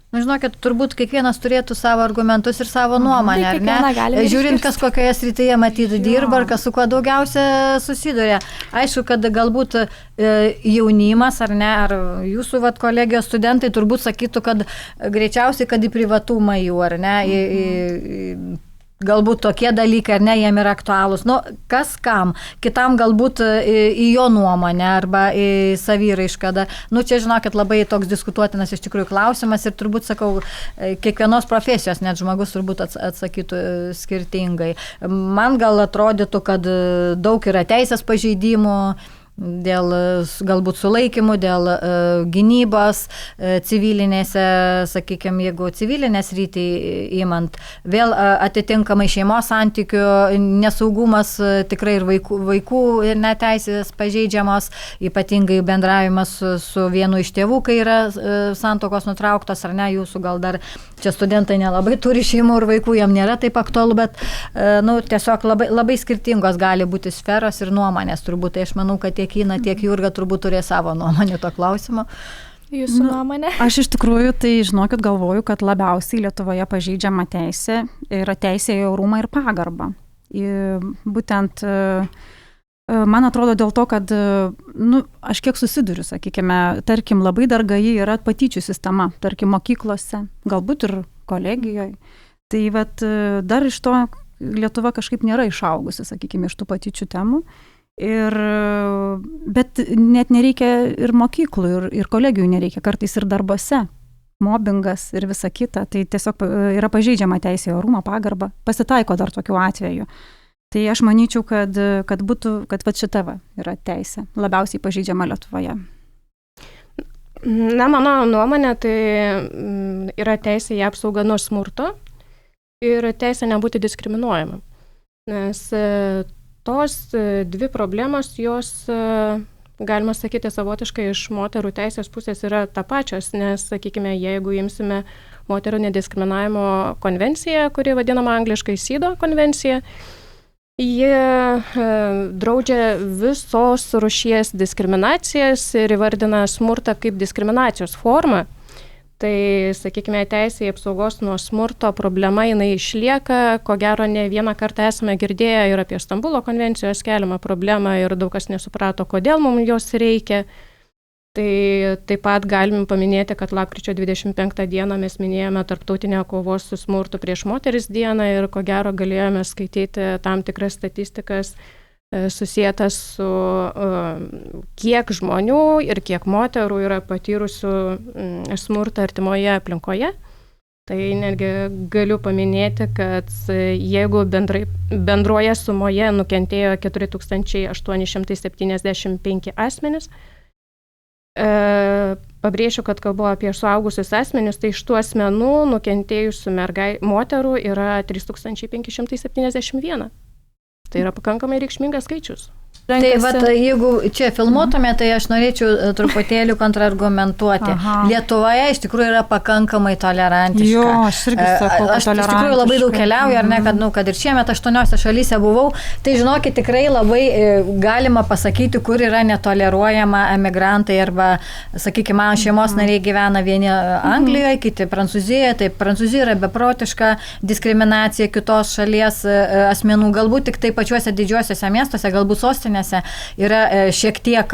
Na, žinokit, turbūt kiekvienas turėtų savo argumentus ir savo nuomonę, ar ne? Žiūrint, kas kokioje srityje matyti dirba, ar kas su kuo daugiausia susiduria. Aišku, kad galbūt jaunimas, ar ne, ar jūsų kolegijos studentai turbūt sakytų, kad greičiausiai, kad į privatumą jų, ar ne, galbūt tokie dalykai, ar ne, jiem yra aktualūs. Nu, kas kam? Kitam galbūt į jo nuomonę arba į saviraišką. Nu, čia, žinokit, labai toks diskutuotinas iš tikrųjų klausimas ir turbūt, sakau, kiekvienos profesijos net žmogus turbūt atsakytų skirtingai. Man gal atrodytų, kad daug yra teisės pažeidimų, dėl galbūt sulaikymų, dėl gynybos civilinėse, sakykime, jeigu civilinės rytį imant, vėl atitinkamai šeimos santykių nesaugumas, tikrai ir vaikų neteisės pažeidžiamos, ypatingai bendravimas su vienu iš tėvų, kai yra santuokos nutrauktos, ar ne, jūsų gal dar čia studentai nelabai turi šeimų ir vaikų, jam nėra taip aktualu, bet nu, tiesiog labai skirtingos gali būti sferos ir nuomonės, turbūt, tai aš manau, kad tiek Ina, tiek Jurga turbūt turės savo nuomonę to klausimo. Jūsų nuomonė? Aš iš tikrųjų, tai žinokit, galvoju, kad labiausiai Lietuvoje pažeidžiama teisė yra teisė į orumą ir pagarbą. Būtent, man atrodo dėl to, kad, nu, aš kiek susiduriu, sakykime, tarkim, labai dar gaji yra patyčių sistema, tarkim, mokyklose, galbūt ir kolegijoje. Tai vat, dar iš to Lietuva kažkaip nėra išaugusi, sakykime, iš tų patyčių temų. Bet net nereikia ir mokyklų, ir kolegijų nereikia, kartais ir darbose, mobbingas ir visa kita, tai tiesiog yra pažeidžiama teisė į orumą, pagarbą, pasitaiko dar tokių atvejų. Tai aš manyčiau, kad šita yra teisė, labiausiai pažeidžiama Lietuvoje. Na, mano nuomonė, tai yra teisė į apsaugą nuo smurto ir teisė nebūti diskriminuojama, nes tos dvi problemos, jos, galima sakyti, savotiškai iš moterų teisės pusės yra ta pačios, nes, sakykime, jeigu imsime moterų nediskriminavimo konvenciją, kuri vadinama angliškai CEDAW konvencija, ji draudžia visos rūšies diskriminacijas ir įvardina smurtą kaip diskriminacijos formą. Tai, sakykime, teisė į apsaugos nuo smurto problema, jinai išlieka, ko gero ne vieną kartą esame girdėję ir apie Stambulo konvencijos keliamą problemą ir daug kas nesuprato, kodėl mums jos reikia. Tai taip pat galim paminėti, kad lapkričio 25 dieną mes minėjome tarptautinę kovos su smurtu prieš moteris dieną ir ko gero galėjome skaityti tam tikras statistikas susietas su kiek žmonių ir kiek moterų yra patyrusių smurtą artimoje aplinkoje. Tai netgi galiu paminėti, kad jeigu bendroje sumoje nukentėjo 4875 asmenys, pabrėšiu, kad kalbu apie suaugusius asmenis, tai iš tų asmenų nukentėjusių moterų yra 3571. Tai yra pakankamai reikšmingas skaičius. Tai vat, jeigu čia filmuotume, tai aš norėčiau truputėlį kontrargumentuoti. Lietuvoje iš tikrųjų yra pakankamai tolerantiška. Jo, aš irgi sakau, aš iš tikrųjų labai daug keliauju, ar ne, kad ir šiemet 8 šalyse buvau, tai žinokit, tikrai labai galima pasakyti, kur yra netoleruojama emigrantai arba, sakykime, mano šeimos nariai gyvena vieni Anglijoje, kiti Prancūzijoje, tai Prancūzija yra beprotiška diskriminacija kitos šalies asmenų, galbūt tik tai pačiuose didžiuosiuose miestuose, galbūt sostinėse yra šiek tiek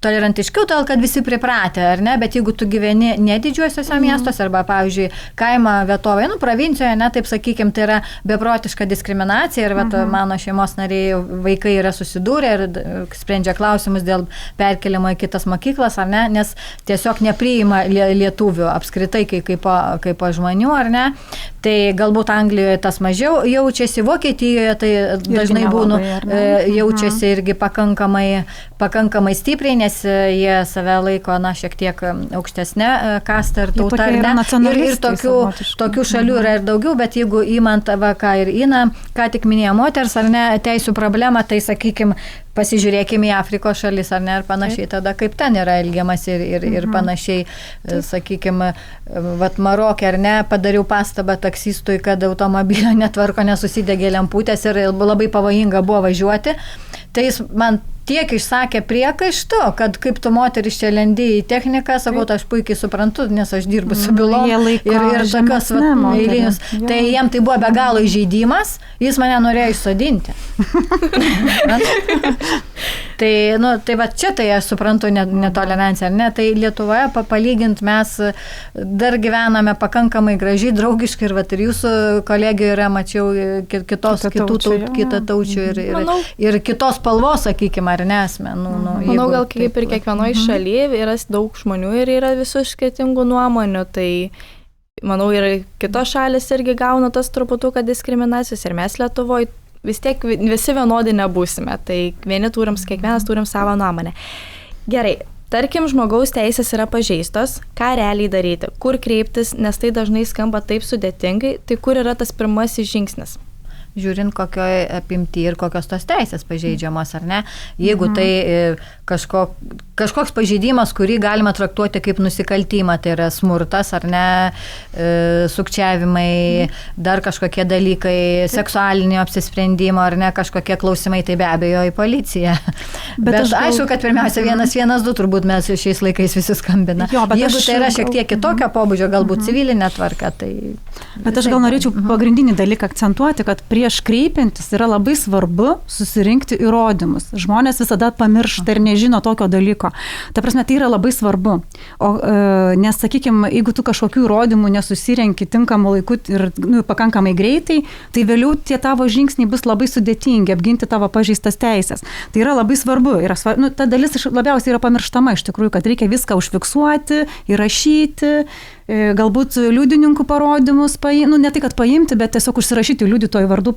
tolerantiškiau, todėl kad visi pripratę, ar ne, bet jeigu tu gyveni ne didžiuosiuose miestuose arba, pavyzdžiui, kaimo vietovėje, provincijoje, ne, taip sakykime, tai yra beprotiška diskriminacija ir mano šeimos nariai vaikai yra susidūrę ir sprendžia klausimus dėl perkelimo į kitas mokyklas, ar ne, nes tiesiog nepriima lietuvių apskritai kaip žmonių, ar ne, tai galbūt Anglijoje tas mažiau jaučiasi, Vokietijoje tai dažnai būna jaučiasi irgi pakankamai stipriai, nes jie save laiko, šiek tiek aukštesnė kasta ir tauta, ir tokių šalių yra ir daugiau, bet jeigu įmant, ką ir Ina, ką tik minėjo moters, ar ne, teisų problemą, tai sakykime, pasižiūrėkime į Afrikos šalis, ar ne, ir panašiai tada, kaip ten yra elgiamas ir panašiai, sakykime, Marokė, ar ne, padariau pastabą taksistui, kad automobilio netvarko, nesusidegė lemputės ir labai pavojinga buvo važiuoti, tai jis man tiek išsakė priekaištų, kad kaip tu moteris čia lendi į techniką, sakau, aš puikiai suprantu, nes aš dirbu su bylom ir tokios eilinius. Tai jiem tai buvo be galo įžeidimas, jis mane norėjo išsodinti. Tai va čia tai aš suprantu netoleranciją, ar ne? Tai Lietuvoje palygint mes dar gyvename pakankamai gražiai, draugiškai ir jūsų kolegijoje yra, mačiau, kitataučių ir kitos spalvos, sakykime, ar ne asmenų. Manau, gal kaip ir kiekvienoje šalyje yra daug žmonių ir yra visų skirtingų nuomonių, tai manau ir kitos šalis irgi gauna tas truputuką diskriminacijos ir mes Lietuvoje vis tiek visi vienodi nebūsime, tai kiekvienas turim savo nuomonę. Gerai, tarkim, žmogaus teisės yra pažeistos, ką realiai daryti, kur kreiptis, nes tai dažnai skamba taip sudėtingai, tai kur yra tas pirmasis žingsnis? Žiūrint, kokioje apimti ir kokios tos teisės pažeidžiamos, ar ne. Jeigu tai kažkoks pažeidimas, kurį galima traktuoti kaip nusikaltimą, tai yra smurtas, ar ne, sukčiavimai, dar kažkokie dalykai, seksualinio apsisprendimo, ar ne, kažkokie klausimai, tai be abejo į policiją. Bet aišku, kad pirmiausia 112 turbūt mes šiais laikais visi skambina. Jeigu tai yra šiek tiek kitokio pobūdžio, galbūt civilinė tvarka, tai... Bet aš gal norėčiau pagrindinį dalyką akcentuoti, kad prieš kreipiantis yra labai svarbu susirinkti įrodymus. Žmonės visada pamiršta ir nežino tokio dalyko. Ta prasme, tai yra labai svarbu. Nes, sakykime, jeigu tu kažkokių įrodymų nesusirenki tinkamu laiku ir pakankamai greitai, tai vėliau tie tavo žingsniai bus labai sudėtingi apginti tavo pažeistas teisės. Tai yra labai svarbu. Ta dalis labiausiai yra pamirštama iš tikrųjų, kad reikia viską užfiksuoti, įrašyti, galbūt liudininkų parodymus, ne tai, kad paimti, bet tiesiog užsirašyti liudytojų vardus,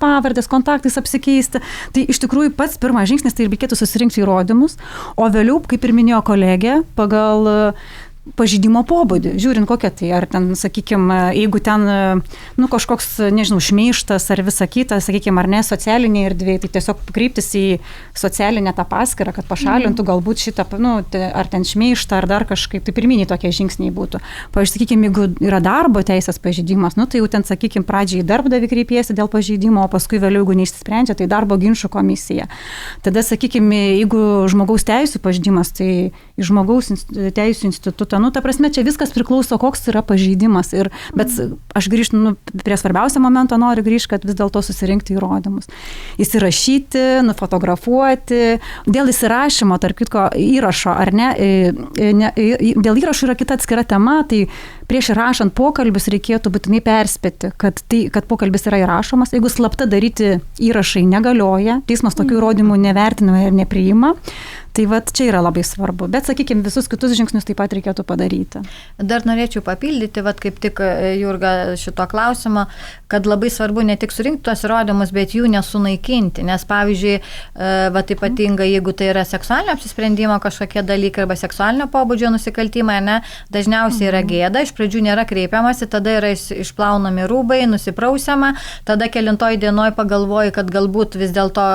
pavardės, kontaktais apsikeisti. Tai iš tikrųjų pats pirmas žingsnis, tai reikėtų susirinkti įrodymus, o vėliau, kaip ir minėjo kolegė, pagal pažeidimo pobūdį, žiūrint kokia tai, ar ten, sakykime, jeigu ten, kažkoks, nežinau, šmeižtas ar visa kita, sakykime, ar ne, socialinėje erdvėje, tai tiesiog kreiptis į socialinę tą paskyrą, kad pašalintų galbūt šitą, ar ten šmeižtą, ar dar kažkaip, tai pirminiai tokie žingsniai būtų. Pavyzdžiui, sakykime, jeigu yra darbo teisės pažeidimas, tai jau ten, sakykime, pradžiai darbdavį kreipiesi dėl pažeidimo, o paskui vėliau, jeigu neišsprendžia, tai darbo ginčų komisija. Tada, sakykime, jeigu žmogaus teisų pažeidimas, tai iš žmogaus teisų instituto. Ta prasme, čia viskas priklauso, koks yra pažeidimas. Bet aš grįžtu, prie svarbiausio momento noriu grįžti, kad vis dėlto susirinkti įrodymus. Įsirašyti, nufotografuoti. Dėl įsirašymo, tarp kitko, įrašo, ar ne, dėl įrašų yra kita atskira tema, tai prieš įrašant pokalbius reikėtų būtinai perspėti, kad pokalbis yra įrašomas. Jeigu slapta daryti įrašai negalioja, teismas tokių įrodymų nevertina ir nepriima. Tai čia yra labai svarbu. Bet, sakykime, visus kitus žingsnius taip pat reikėtų padaryti. Dar norėčiau papildyti, kaip tik Jurga šito klausimo, kad labai svarbu ne tik surinkti tuos įrodymus, bet jų nesunaikinti. Nes, pavyzdžiui, ypatingai, jeigu tai yra seksualinio apsisprendimo kažkokie dalykai arba seksualinio pobūdžio nusikaltimai, dažniausiai yra gėda, iš pradžių nėra kreipiamasi, tada yra išplaunami rūbai, nusiprausiama, tada kelintoj dienoj pagalvoji, kad galbūt vis dėlto,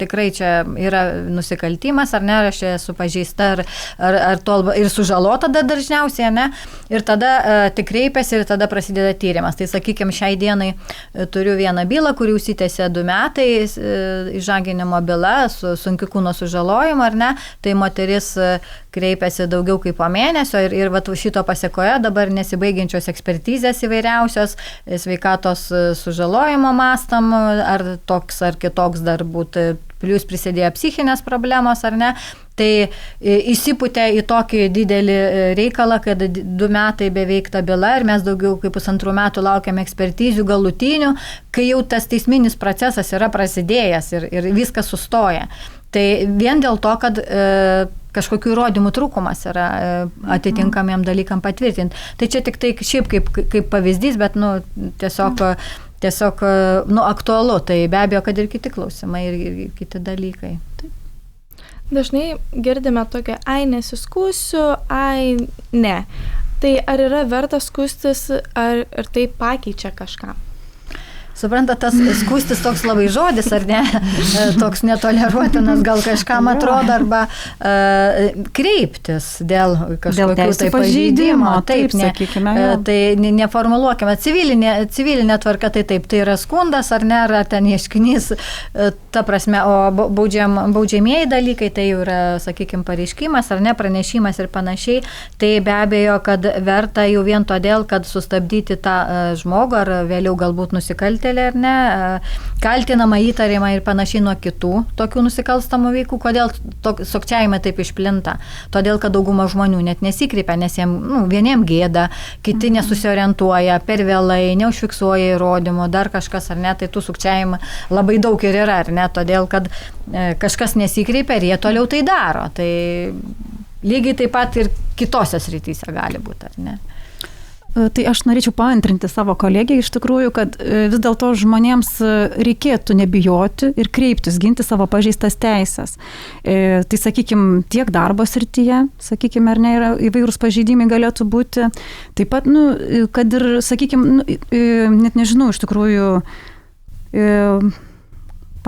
tikrai čia yra nusikaltimas, ar ne, aš esu pažeista, ir sužalota dažniausiai, ne, ir tada tik kreipiasi ir tada prasideda tyrimas. Tai, sakykime, šiai dienai turiu vieną bylą, kuri užsitęsė 2 metai, išžaginimo byla su sunkiu kūno sužalojimu, ar ne, tai moteris kreipiasi daugiau kaip po mėnesio ir šito pasiekoje dabar nesibaigiančios ekspertizės įvairiausios, sveikatos sužalojimo mastam, ar toks ar kitoks dar būtų plus prisidėjo psichinės problemos, ar ne, tai įsipūtė į tokį didelį reikalą, kad 2 metai beveik ta byla ir mes daugiau kaip 1,5 metų laukiame ekspertizių galutinių, kai jau tas teisminis procesas yra prasidėjęs ir viskas sustoja. Tai vien dėl to, kad kažkokių įrodymų trūkumas yra atitinkamiem dalykam patvirtinti. Tai čia tik tai šiaip kaip pavyzdys, bet tiesiog aktualu. Tai be abejo, kad ir kiti klausimai ir kiti dalykai. Taip. Dažnai girdime tokią, nesiskųsiu, ne. Tai ar yra verta skųstis, ar tai pakeičia kažką? Suprantat, tas skųstis toks labai žodis, ar ne, toks netoleruotinas gal kažkam atrodo, arba kreiptis dėl kažkokių tai pažeidimo. Taip, sakykime. Tai neformuluokime. Civilinė tvarka, tai taip, tai yra skundas, ar ne, ar ten ieškinys, ta prasme, o baudžiamieji dalykai, tai jau yra, sakykime, pareiškimas, ar ne, pranešimas ir panašiai. Tai be abejo, kad verta jau vien todėl, kad sustabdyti tą žmogų, ar vėliau galbūt nusikaltėlį, ar ne, kaltinama, įtariama ir panašiai nuo kitų tokių nusikalstamų veikų. Kodėl sukčiavimai taip išplinta? Todėl, kad dauguma žmonių net nesikreipia, nes vieniem gėda, kiti nesusiorientuoja, per vėlai, neužfiksuoja įrodymų, dar kažkas, ar ne, tai tų sukčiavimų labai daug ir yra, ar ne, todėl, kad kažkas nesikreipia ir jie toliau tai daro. Tai lygiai taip pat ir kitose srityse gali būti, ar ne? Tai aš norėčiau paantrinti savo kolegiją iš tikrųjų, kad vis dėlto žmonėms reikėtų nebijoti ir kreiptis, ginti savo pažeistas teisės. Tai, sakykime, tiek darbo srityje, sakykime, ar ne, yra įvairūs pažeidimai galėtų būti. Taip pat, kad ir, sakykime, net nežinau, iš tikrųjų,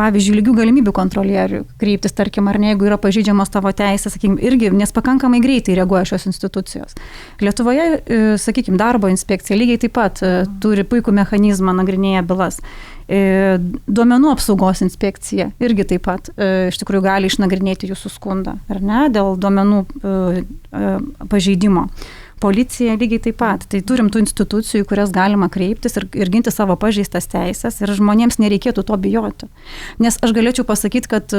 pavyzdžiui, lygių galimybių kontrolierių kreiptis, tarkim, ar ne, jeigu yra pažeidžiamos tavo teisės, sakykime, irgi, nes pakankamai greitai reaguoja šios institucijos. Lietuvoje, sakykime, darbo inspekcija lygiai taip pat turi puikų mechanizmą, nagrinėja bylas. Duomenų apsaugos inspekcija irgi taip pat iš tikrųjų gali išnagrinėti jūsų skundą, ar ne, dėl duomenų pažeidimo. Policija lygiai taip pat. Tai turim tų institucijų, kurias galima kreiptis ir ginti savo pažeistas teisės ir žmonėms nereikėtų to bijoti. Nes aš galėčiau pasakyti, kad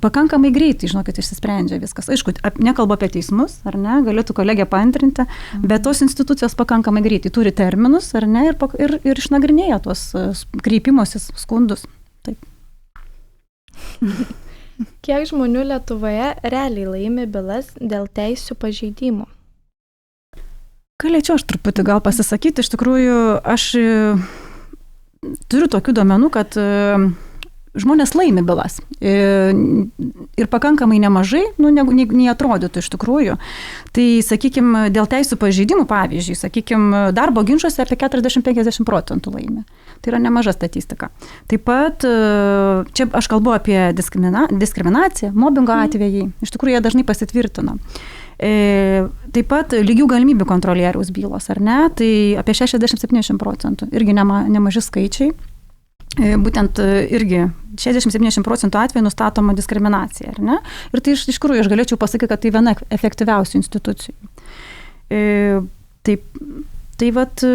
pakankamai greitai, žinokit, išsisprendžia viskas. Aišku, nekalbu apie teismus, ar ne, galėtų kolegė paantrinti, bet tos institucijos pakankamai greitai turi terminus, ar ne, ir išnagrinėja tuos kreipimosis skundus. Taip. Kiek žmonių Lietuvoje realiai laimi bylas dėl teisių pažeidimų? Galėčiau aš truputį gal pasisakyti, iš tikrųjų aš turiu tokių duomenų, kad žmonės laimi bylas ir pakankamai nemažai, nei atrodytų iš tikrųjų. Tai, sakykime, dėl teisų pažeidimų, pavyzdžiui, sakykime, darbo ginčuose apie 40-50% laimi. Tai yra nemaža statistika. Taip pat, čia aš kalbu apie diskriminaciją, mobbingo atvejai, iš tikrųjų jie dažnai pasitvirtino. Taip pat lygių galimybių kontrolieriaus bylos, ar ne, tai apie 60-70%, irgi nemaži skaičiai. Būtent irgi 60-70% atveju nustatoma diskriminacija, ar ne? Ir tai iš tikrųjų aš galėčiau pasakyti, kad tai viena efektyviausių institucijų. Tai vat,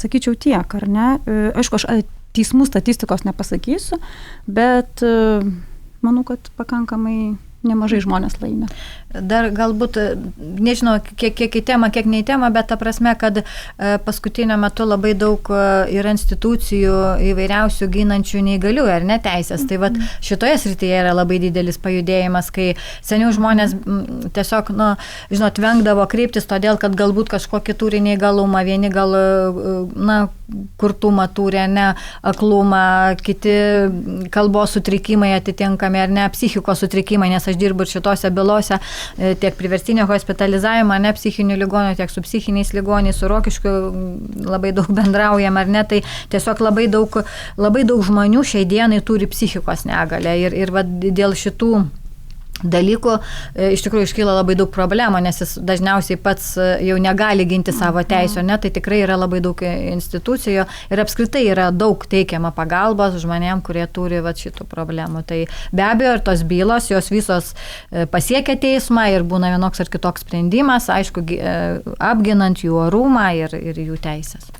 sakyčiau tiek, ar ne? Aišku, aš teismų statistikos nepasakysiu, bet manau, kad pakankamai nemažai žmonės laimi. Dar galbūt, nežinau, kiek į temą, kiek ne į temą, bet ta prasme, kad paskutinio metu labai daug yra institucijų įvairiausių ginančių neįgaliųjų, ar ne, teisės. Tai vat šitoje srityje yra labai didelis pajudėjimas, kai seniau žmonės tiesiog, žinot, vengdavo kreiptis todėl, kad galbūt kažkokį turi neįgalumą, vieni gal, kurtumą turi, ar ne, aklumą, kiti kalbos sutrikimai atitinkami, ar ne, psichikos sutrikimai, nes aš dirbu ir šitose bylose, tiek priverstinio hospitalizavimo, ne psichinių ligonių, tiek su psichiniais ligoniais, su Rokiškiu labai daug bendraujam, ar ne, tai tiesiog labai daug žmonių šiai dienai turi psichikos negalią ir va, dėl šitų dalykų iš tikrųjų iškyla labai daug problemų, nes jis dažniausiai pats jau negali ginti savo teisų, ne, tai tikrai yra labai daug institucijų ir apskritai yra daug teikiama pagalbos žmonėm, kurie turi va, šitų problemų. Tai be abejo ir tos bylos, jos visos pasiekia teismą ir būna vienoks ar kitoks sprendimas, aišku, apginant jų orumą ir jų teisės.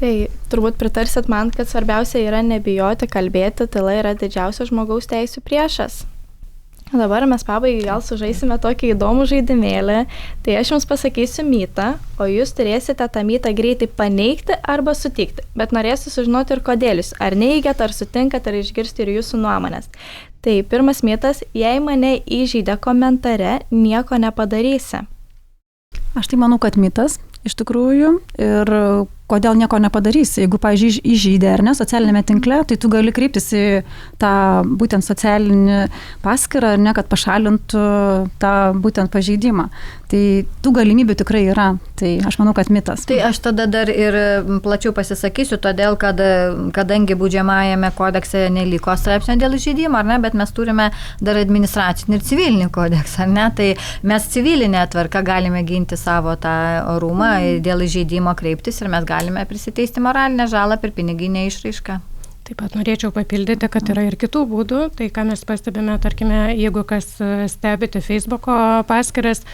Tai turbūt pritarsit man, kad svarbiausia yra nebijoti kalbėti, tyla yra didžiausias žmogaus teisų priešas. Dabar mes pabaigai gal sužaisime tokį įdomų žaidimėlį. Tai aš jums pasakysiu mytą, o jūs turėsite tą mytą greitai paneigti arba sutikti. Bet norėsiu sužinoti ir kodėl jūs ar neigiat, ar sutinkat, ar išgirsti ir jūsų nuomonės. Tai pirmas mytas, jei mane įžeidė komentare, nieko nepadarysi. Aš tai manau, kad mitas iš tikrųjų ir kodėl nieko nepadarysi. Jeigu, pavyzdžiui, įžeidė ar ne socialinėme tinkle, tai tu gali kreiptis į tą būtent socialinį paskyrą, ar ne, kad pašalintų tą būtent pažeidimą. Tai tų galimybių tikrai yra. Tai aš manau, kad mitas. Tai aš tada dar ir plačiau pasisakysiu, todėl, kad kadangi baudžiamajame kodekse neliko straipsnio dėl įžeidimo, ar ne, bet mes turime dar administracinį ir civilinį kodeksą, ar ne, tai mes civilinę tvarką galime ginti savo tą orumą, dėl įžeidimo kreiptis ir mes galime prisiteisti moralinę žalą per piniginę išraišką. Taip pat norėčiau papildyti, kad yra ir kitų būdų. Tai ką mes pastebime, tarkime, jeigu kas stebite Facebooko paskyras,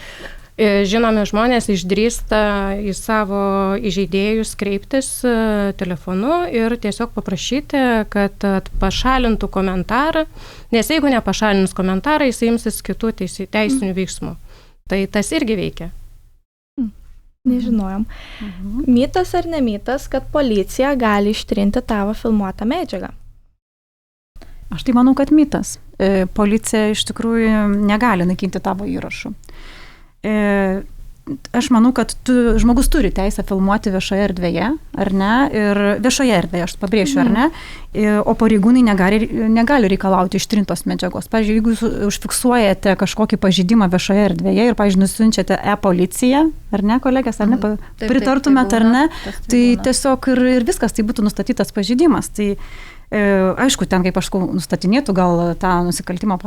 žinomi žmonės išdrįsta į savo įžeidėjus kreiptis telefonu ir tiesiog paprašyti, kad pašalintų komentarą, nes jeigu nepašalins komentarą, jis imsis kitų teisinių veiksmų. Tai tas irgi veikia. Nežinojom. Mytas ar nemytas, kad policija gali ištrinti tavo filmuotą medžiagą? Aš tai manau, kad mitas. Policija iš tikrųjų negali naikinti tavo įrašų. Aš manau, kad žmogus turi teisę filmuoti viešoje erdvėje, ar ne? Ir viešoje erdvėje, aš pabrėšiu, ar ne? O pareigūnai negali reikalauti ištrintos medžiagos. Pavyzdžiui, jeigu jūs užfiksuojate kažkokį pažeidimą viešoje erdvėje ir, pavyzdžiui, nusiunčiate e-policiją, ar ne, kolegės, ar ne, pritartumėt, ar ne, tai tiesiog ir viskas, tai būtų nustatytas pažeidimas. Tai aišku, ten, kaip aš nustatinėtų, gal tą nusikaltimą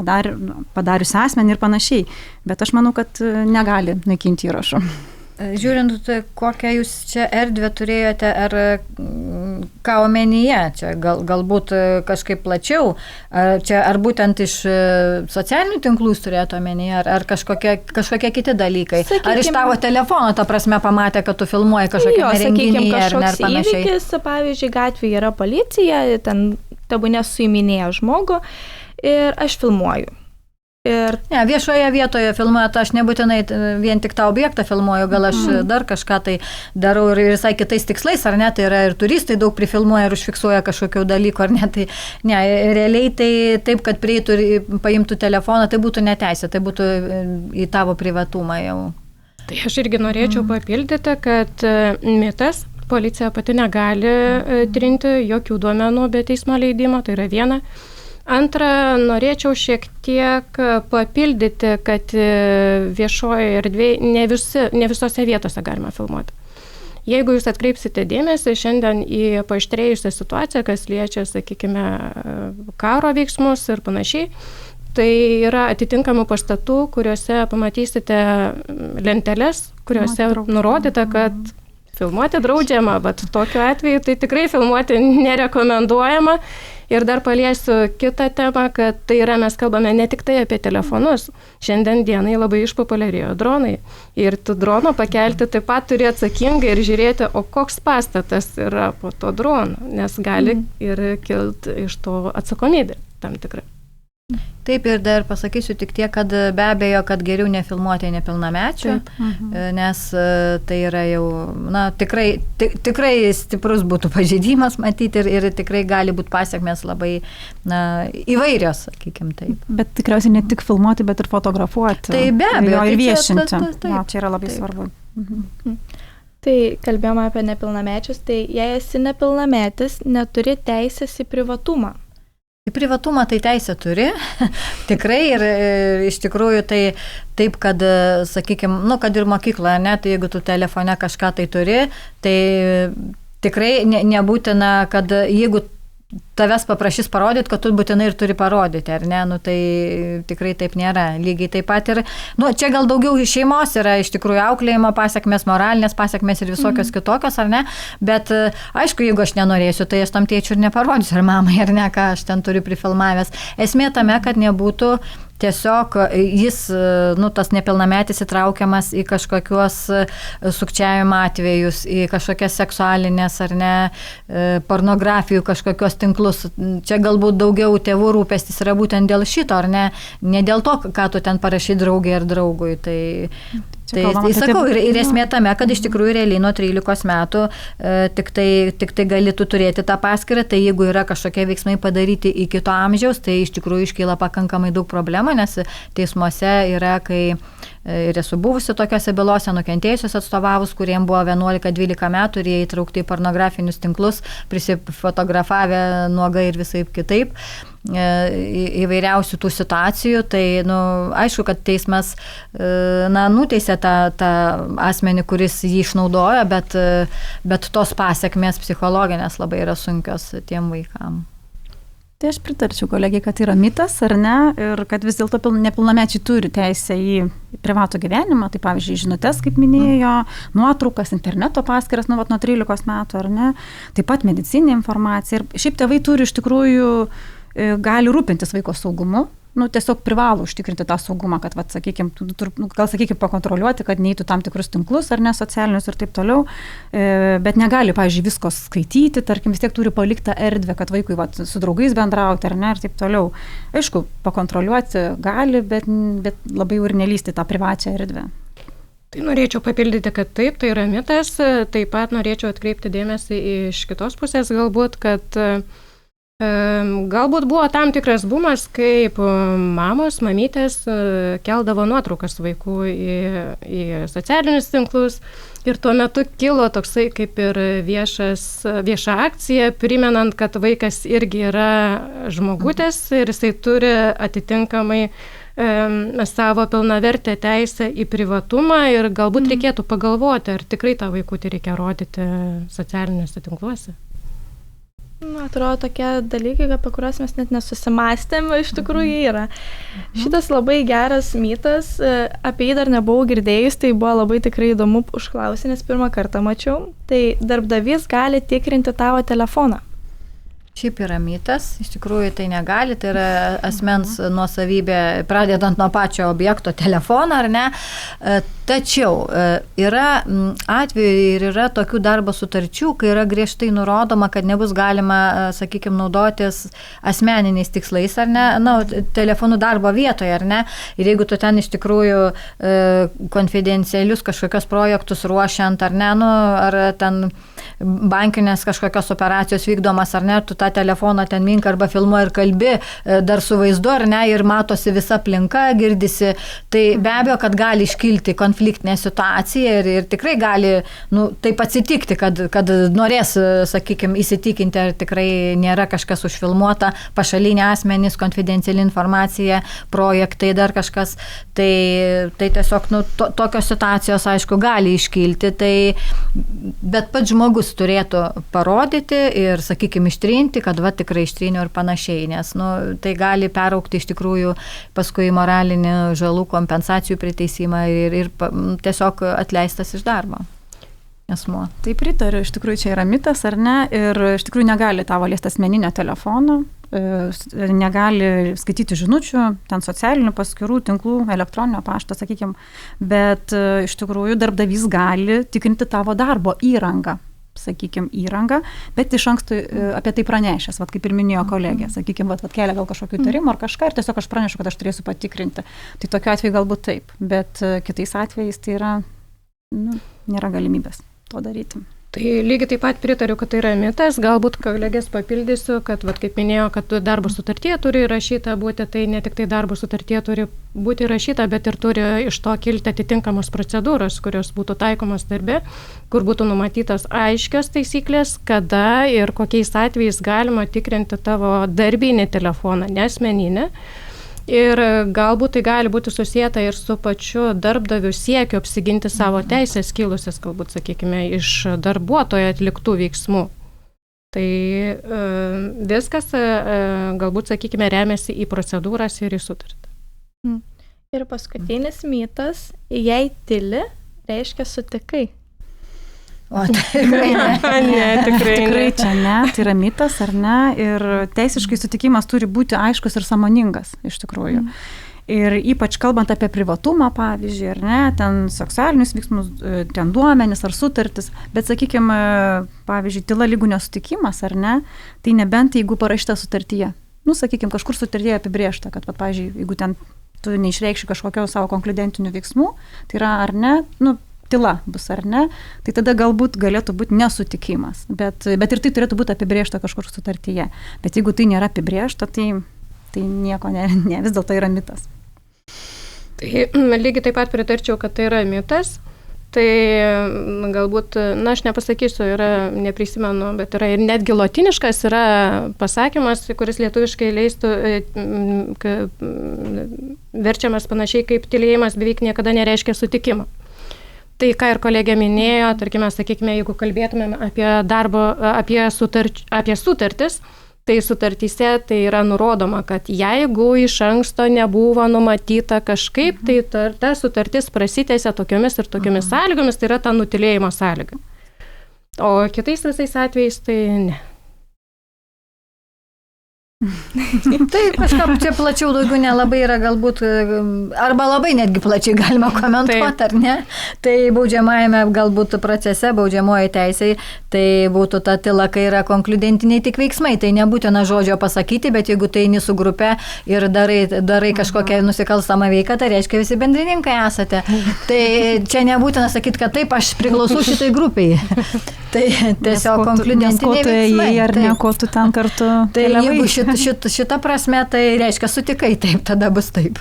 padariusi asmenį ir panašiai, bet aš manau, kad negali naikinti įrašų. Žiūrint, kokią jūs čia erdvę turėjote, ar ką omenyje, čia galbūt kažkaip plačiau, ar būtent iš socialinių tinklų jūs turėjote omenyje, ar kažkokie kiti dalykai, sakykime, ar iš tavo telefono, ta prasme, pamatė, kad tu filmuoji kažkokiame renginyje, ar panašiai. Įvykis, pavyzdžiui, gatvėje yra policija, ten tebūnė suiminėja žmogų ir aš filmuoju. Ne, viešoje vietoje filmuojant, aš nebūtinai vien tik tą objektą filmuoju, gal aš dar kažką tai darau ir visai kitais tikslais, ar ne, tai yra ir turistai daug prifilmuoja ir užfiksuoja kažkokių dalykų, ar ne, tai ne, realiai tai taip, kad prieitų ir paimtų telefoną, tai būtų neteisė, tai būtų į tavo privatumą jau. Tai aš irgi norėčiau papildyti, kad mitas, policija pati negali trinti jokių duomenų be teismo leidimo, tai yra viena. Antra, norėčiau šiek tiek papildyti, kad viešoje erdvėje ne visose vietose galima filmuoti. Jeigu jūs atkreipsite dėmesį šiandien į paaštrėjusią situaciją, kas liečia, sakykime, karo veiksmus ir panašiai, tai yra atitinkamų pastatų, kuriuose pamatysite lenteles, kuriuose nurodyta, kad filmuoti draudžiama, bet tokiu atveju tai tikrai filmuoti nerekomenduojama. Ir dar paliesiu kitą temą, kad tai yra, mes kalbame ne tik tai apie telefonus. Šiandien dienai labai išpopuliarėjo dronai. Ir tu droną pakelti taip pat turi atsakingai ir žiūrėti, o koks pastatas yra po to drono, nes gali ir kilti iš to atsakomybė tam tikrai. Taip, ir dar pasakysiu tik tiek, kad be abejo, kad geriau nefilmuoti nepilnamečių, nes tai yra jau, na, tikrai stiprus būtų pažeidimas matyti ir tikrai gali būti pasiekmės labai, na, įvairios, sakykime taip. Bet tikriausiai ne tik filmuoti, bet ir fotografuoti. Tai be abejo. Ir viešinti. Čia yra labai svarbu. Tai kalbėjome apie nepilnamečius, tai jei esi nepilnametis, neturi teisės į privatumą. Į privatumą tai teisę turi, tikrai ir iš tikrųjų tai taip, kad, sakykime, nu, kad ir mokykloje, ne, tai jeigu tu telefone kažką tai turi, tai tikrai nebūtina, kad jeigu tavęs paprašys parodyti, kad tu būtinai ir turi parodyti, ar ne, nu tai tikrai taip nėra. Lygiai taip pat ir, nu, čia gal daugiau šeimos yra iš tikrųjų auklėjimo pasiekmes, moralinės pasiekmes ir visokios kitokios, ar ne, bet aišku, jeigu aš nenorėsiu, tai aš tam tėčiu ir neparodysiu, ar mamai, ar ne, ką aš ten turiu prifilmavęs. Esmė tame, kad nebūtų tiesiog jis, tas nepilnametis įtraukiamas į kažkokios sukčiavimo atvejus, į kažkokias seksualinės ar ne pornografijų kažkokios tinklus. Čia galbūt daugiau tėvų rūpestis yra būtent dėl šito, ar ne dėl to, ką tu ten parašai draugai ar draugui. Tai sakau, ir esmė tame, kad iš tikrųjų realiai nuo 13 metų tik tai gali tu turėti tą paskyrą, tai jeigu yra kažkokie veiksmai padaryti iki to amžiaus, tai iš tikrųjų iškyla pakankamai daug problemų, nes teismuose yra, kai ir esu buvusi tokiose bylose, nukentėjusios atstovavus, kuriems buvo 11-12 metų ir jie įtraukti į pornografinius tinklus, prisifotografavę nuogai ir visaip kitaip, įvairiausių tų situacijų, tai aišku, kad teismas nuteisė tą asmenį, kuris jį išnaudojo, bet tos pasiekmės psichologinės labai yra sunkios tiem vaikam. Tai aš pritarčiau kolegiai, kad yra mitas, ar ne, ir kad vis dėlto nepilnamečiai turi teisę į privatų gyvenimą, tai pavyzdžiui, žinutes, kaip minėjo, nuotraukas, interneto paskyras nuo 13 metų, ar ne, taip pat medicininė informacija. Ir šiaip tėvai turi iš tikrųjų gali rūpintis vaiko saugumu, tiesiog privalo užtikrinti tą saugumą, kad, sakykime, pakontroliuoti, kad neįtų tam tikrus tinklus ar ne socialinius ir taip toliau, bet negali, pavyzdžiui, visko skaityti, tarkim, vis tiek turi paliktą erdvę, kad vaikui su draugais bendrauti ar ne ir taip toliau. Aišku, pakontroliuoti gali, bet labai jau ir nelysti tą privačią erdvę. Tai norėčiau papildyti, kad taip, tai yra mitas, taip pat norėčiau atkreipti dėmesį iš kitos pusės galbūt, kad galbūt buvo tam tikras bumas, kaip mamos, mamytės keldavo nuotraukas vaikų į socialinius tinklus ir tuo metu kilo toksai kaip ir vieša akcija, primenant, kad vaikas irgi yra žmogutis ir jisai turi atitinkamai savo pilnavertę teisę į privatumą ir galbūt reikėtų pagalvoti, ar tikrai tą vaikutį reikia rodyti socialiniuose tinkluose. Atrodo, tokie dalykai, apie kuriuos mes net nesusimastėm, iš tikrųjų yra. Šitas labai geras mitas, apie jį dar nebuvau girdėjus, tai buvo labai tikrai įdomu užklausyti, nes pirmą kartą mačiau. Tai darbdavys gali tikrinti tavo telefoną. Šiaip yra mitas, iš tikrųjų tai negali, tai yra asmens nuosavybė, pradedant nuo pačio objekto telefono, ar ne. Tačiau yra atveju ir yra tokių darbo sutarčių, kai yra griežtai nurodoma, kad nebus galima, sakykime, naudotis asmeniniais tikslais, ar ne, telefonų darbo vietoje, ar ne. Ir jeigu tu ten iš tikrųjų konfidencialius kažkokios projektus ruošiant, ar ne, ar ten bankinės kažkokios operacijos vykdomas, ar ne, tu tą telefoną ten mink arba filmuoji ir kalbi dar su vaizdu, ar ne, ir matosi visa aplinka, girdisi, tai be abejo, kad gali iškilti konfliktinė situacija ir tikrai gali taip atsitikti, kad norės, sakykime, įsitikinti, ar tikrai nėra kažkas užfilmuota, pašaliniai asmenys, konfidenciali informacija, projektai, dar kažkas, tai tiesiog tokios situacijos, aišku, gali iškilti, bet pats žmogus turėtų parodyti ir, sakykime, ištrinti, kad tikrai ištryniau ir panašiai, nes tai gali peraukti iš tikrųjų paskui moralinį žalų kompensacijų priteisimą ir tiesiog atleistas iš darbo asmuo. Tai pritariu, iš tikrųjų čia yra mitas, ar ne, ir iš tikrųjų negali tavo liesti asmeninio telefono, negali skaityti žinučių, ten socialinių paskyrų, tinklų, elektroninio pašto, sakykime, bet iš tikrųjų darbdavys gali tikrinti tavo darbo įrangą, bet iš anksto apie tai pranešęs, kaip ir minėjo kolegė, sakykime, kelia gal kažkokių įtarimų ar kažką ir tiesiog aš pranešu, kad aš turėsiu patikrinti. Tai tokiu atveju galbūt taip, bet kitais atvejais tai yra, nėra galimybės to daryti. Tai lygiai taip pat pritariu, kad tai yra mitas, galbūt kolegės papildysiu, kad, kaip minėjo, kad darbo sutartyje turi įrašyta būti, tai ne tik tai darbo sutartyje turi būti įrašyta, bet ir turi iš to kilti atitinkamos procedūros, kurios būtų taikomos darbe, kur būtų numatytos aiškios taisyklės, kada ir kokiais atvejais galima tikrinti tavo darbinį telefoną, ne asmeninį. Ir galbūt tai gali būti susijęta ir su pačiu darbdaviu siekiu apsiginti savo teisės kilusias, galbūt, sakykime, iš darbuotojo atliktų veiksmų. Tai viskas, galbūt, sakykime, remiasi į procedūras ir į sutartį. Ir paskutinis mitas, jei tyli, reiškia sutikai. O tikrai ne, tikrai čia ne, tai yra mitas, ar ne, ir teisiškai sutikimas turi būti aiškus ir sąmoningas, iš tikrųjų. Ir ypač kalbant apie privatumą, pavyzdžiui, ar ne, ten seksualinius veiksmus, ten duomenis ar sutartis, bet, sakykime, pavyzdžiui, tyla lygų nesutikimas, ar ne, tai nebent jeigu parašyta sutartyje. Nu, sakykime, kažkur sutartyje apibrėžta, kad, pavyzdžiui, jeigu ten tu neišreikši kažkokio savo konkludentinių veiksmų, tai yra ar ne, nu, tyla bus ar ne, tai tada galbūt galėtų būti nesutikimas, bet ir tai turėtų būti apibrėžta kažkur sutartyje. Bet jeigu tai nėra apibrėžta, tai nieko ne, vis dėlto yra mitas. Tai lygiai taip pat pritarčiau, kad tai yra mitas. Tai galbūt, na, aš nepasakysiu, neprisimenu, bet yra ir netgi lotiniškas yra pasakymas, kuris lietuviškai leistų, verčiamas panašiai kaip tylėjimas beveik niekada nereiškia sutikimą. Tai ką ir kolegė minėjo, tarkime, sakykime, jeigu kalbėtumėm apie sutartis, tai sutartyse tai yra nurodoma, kad jeigu iš anksto nebuvo numatyta kažkaip, tai ta sutartis prasitęsia tokiomis ir tokiomis sąlygomis, tai yra ta nutylėjimo sąlyga. O kitais visais atvejais tai ne. Taip, kažkaip čia plačiau daugiau nelabai yra galbūt, arba labai netgi plačiai galima komentuoti, ar ne? Tai baudžiamajame galbūt procese, baudžiamoji teisėje, tai būtų ta tyla, kai yra konkludentiniai tik veiksmai. Tai nebūtina žodžio pasakyti, bet jeigu tai eini su grupe ir darai kažkokią nusikalstamą veiką, tai reiškia visi bendrininkai esate. Tai čia nebūtina sakyti, kad taip, aš priklausau šitai grupiai. Tai tiesiog konkludentiniai veiksmai. Ar ne, ko tu ten kartu keliavai? Tai šita prasme, tai reiškia sutikai taip, tada bus taip.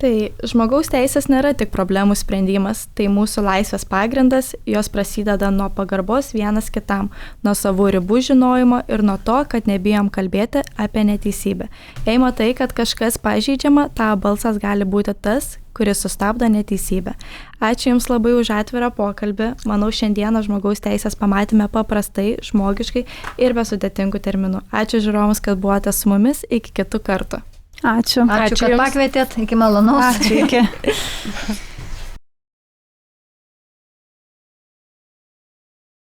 Tai žmogaus teisės nėra tik problemų sprendimas, tai mūsų laisvės pagrindas, jos prasideda nuo pagarbos vienas kitam, nuo savų ribų žinojimo ir nuo to, kad nebijom kalbėti apie neteisybę. Jei matai, kad kažkas pažeidžiama, tavo balsas gali būti tas, kuris sustabdo neteisybę. Ačiū Jums labai už atvirą pokalbį. Manau, šiandieną žmogaus teisės pamatėme paprastai, žmogiškai ir be sudėtingų terminų. Ačiū žiūrovams, kad buvote su mumis. Iki kitų kartų. Ačiū. Ačiū, kad pakvietėt. Iki malonaus. Ačiū. Iki.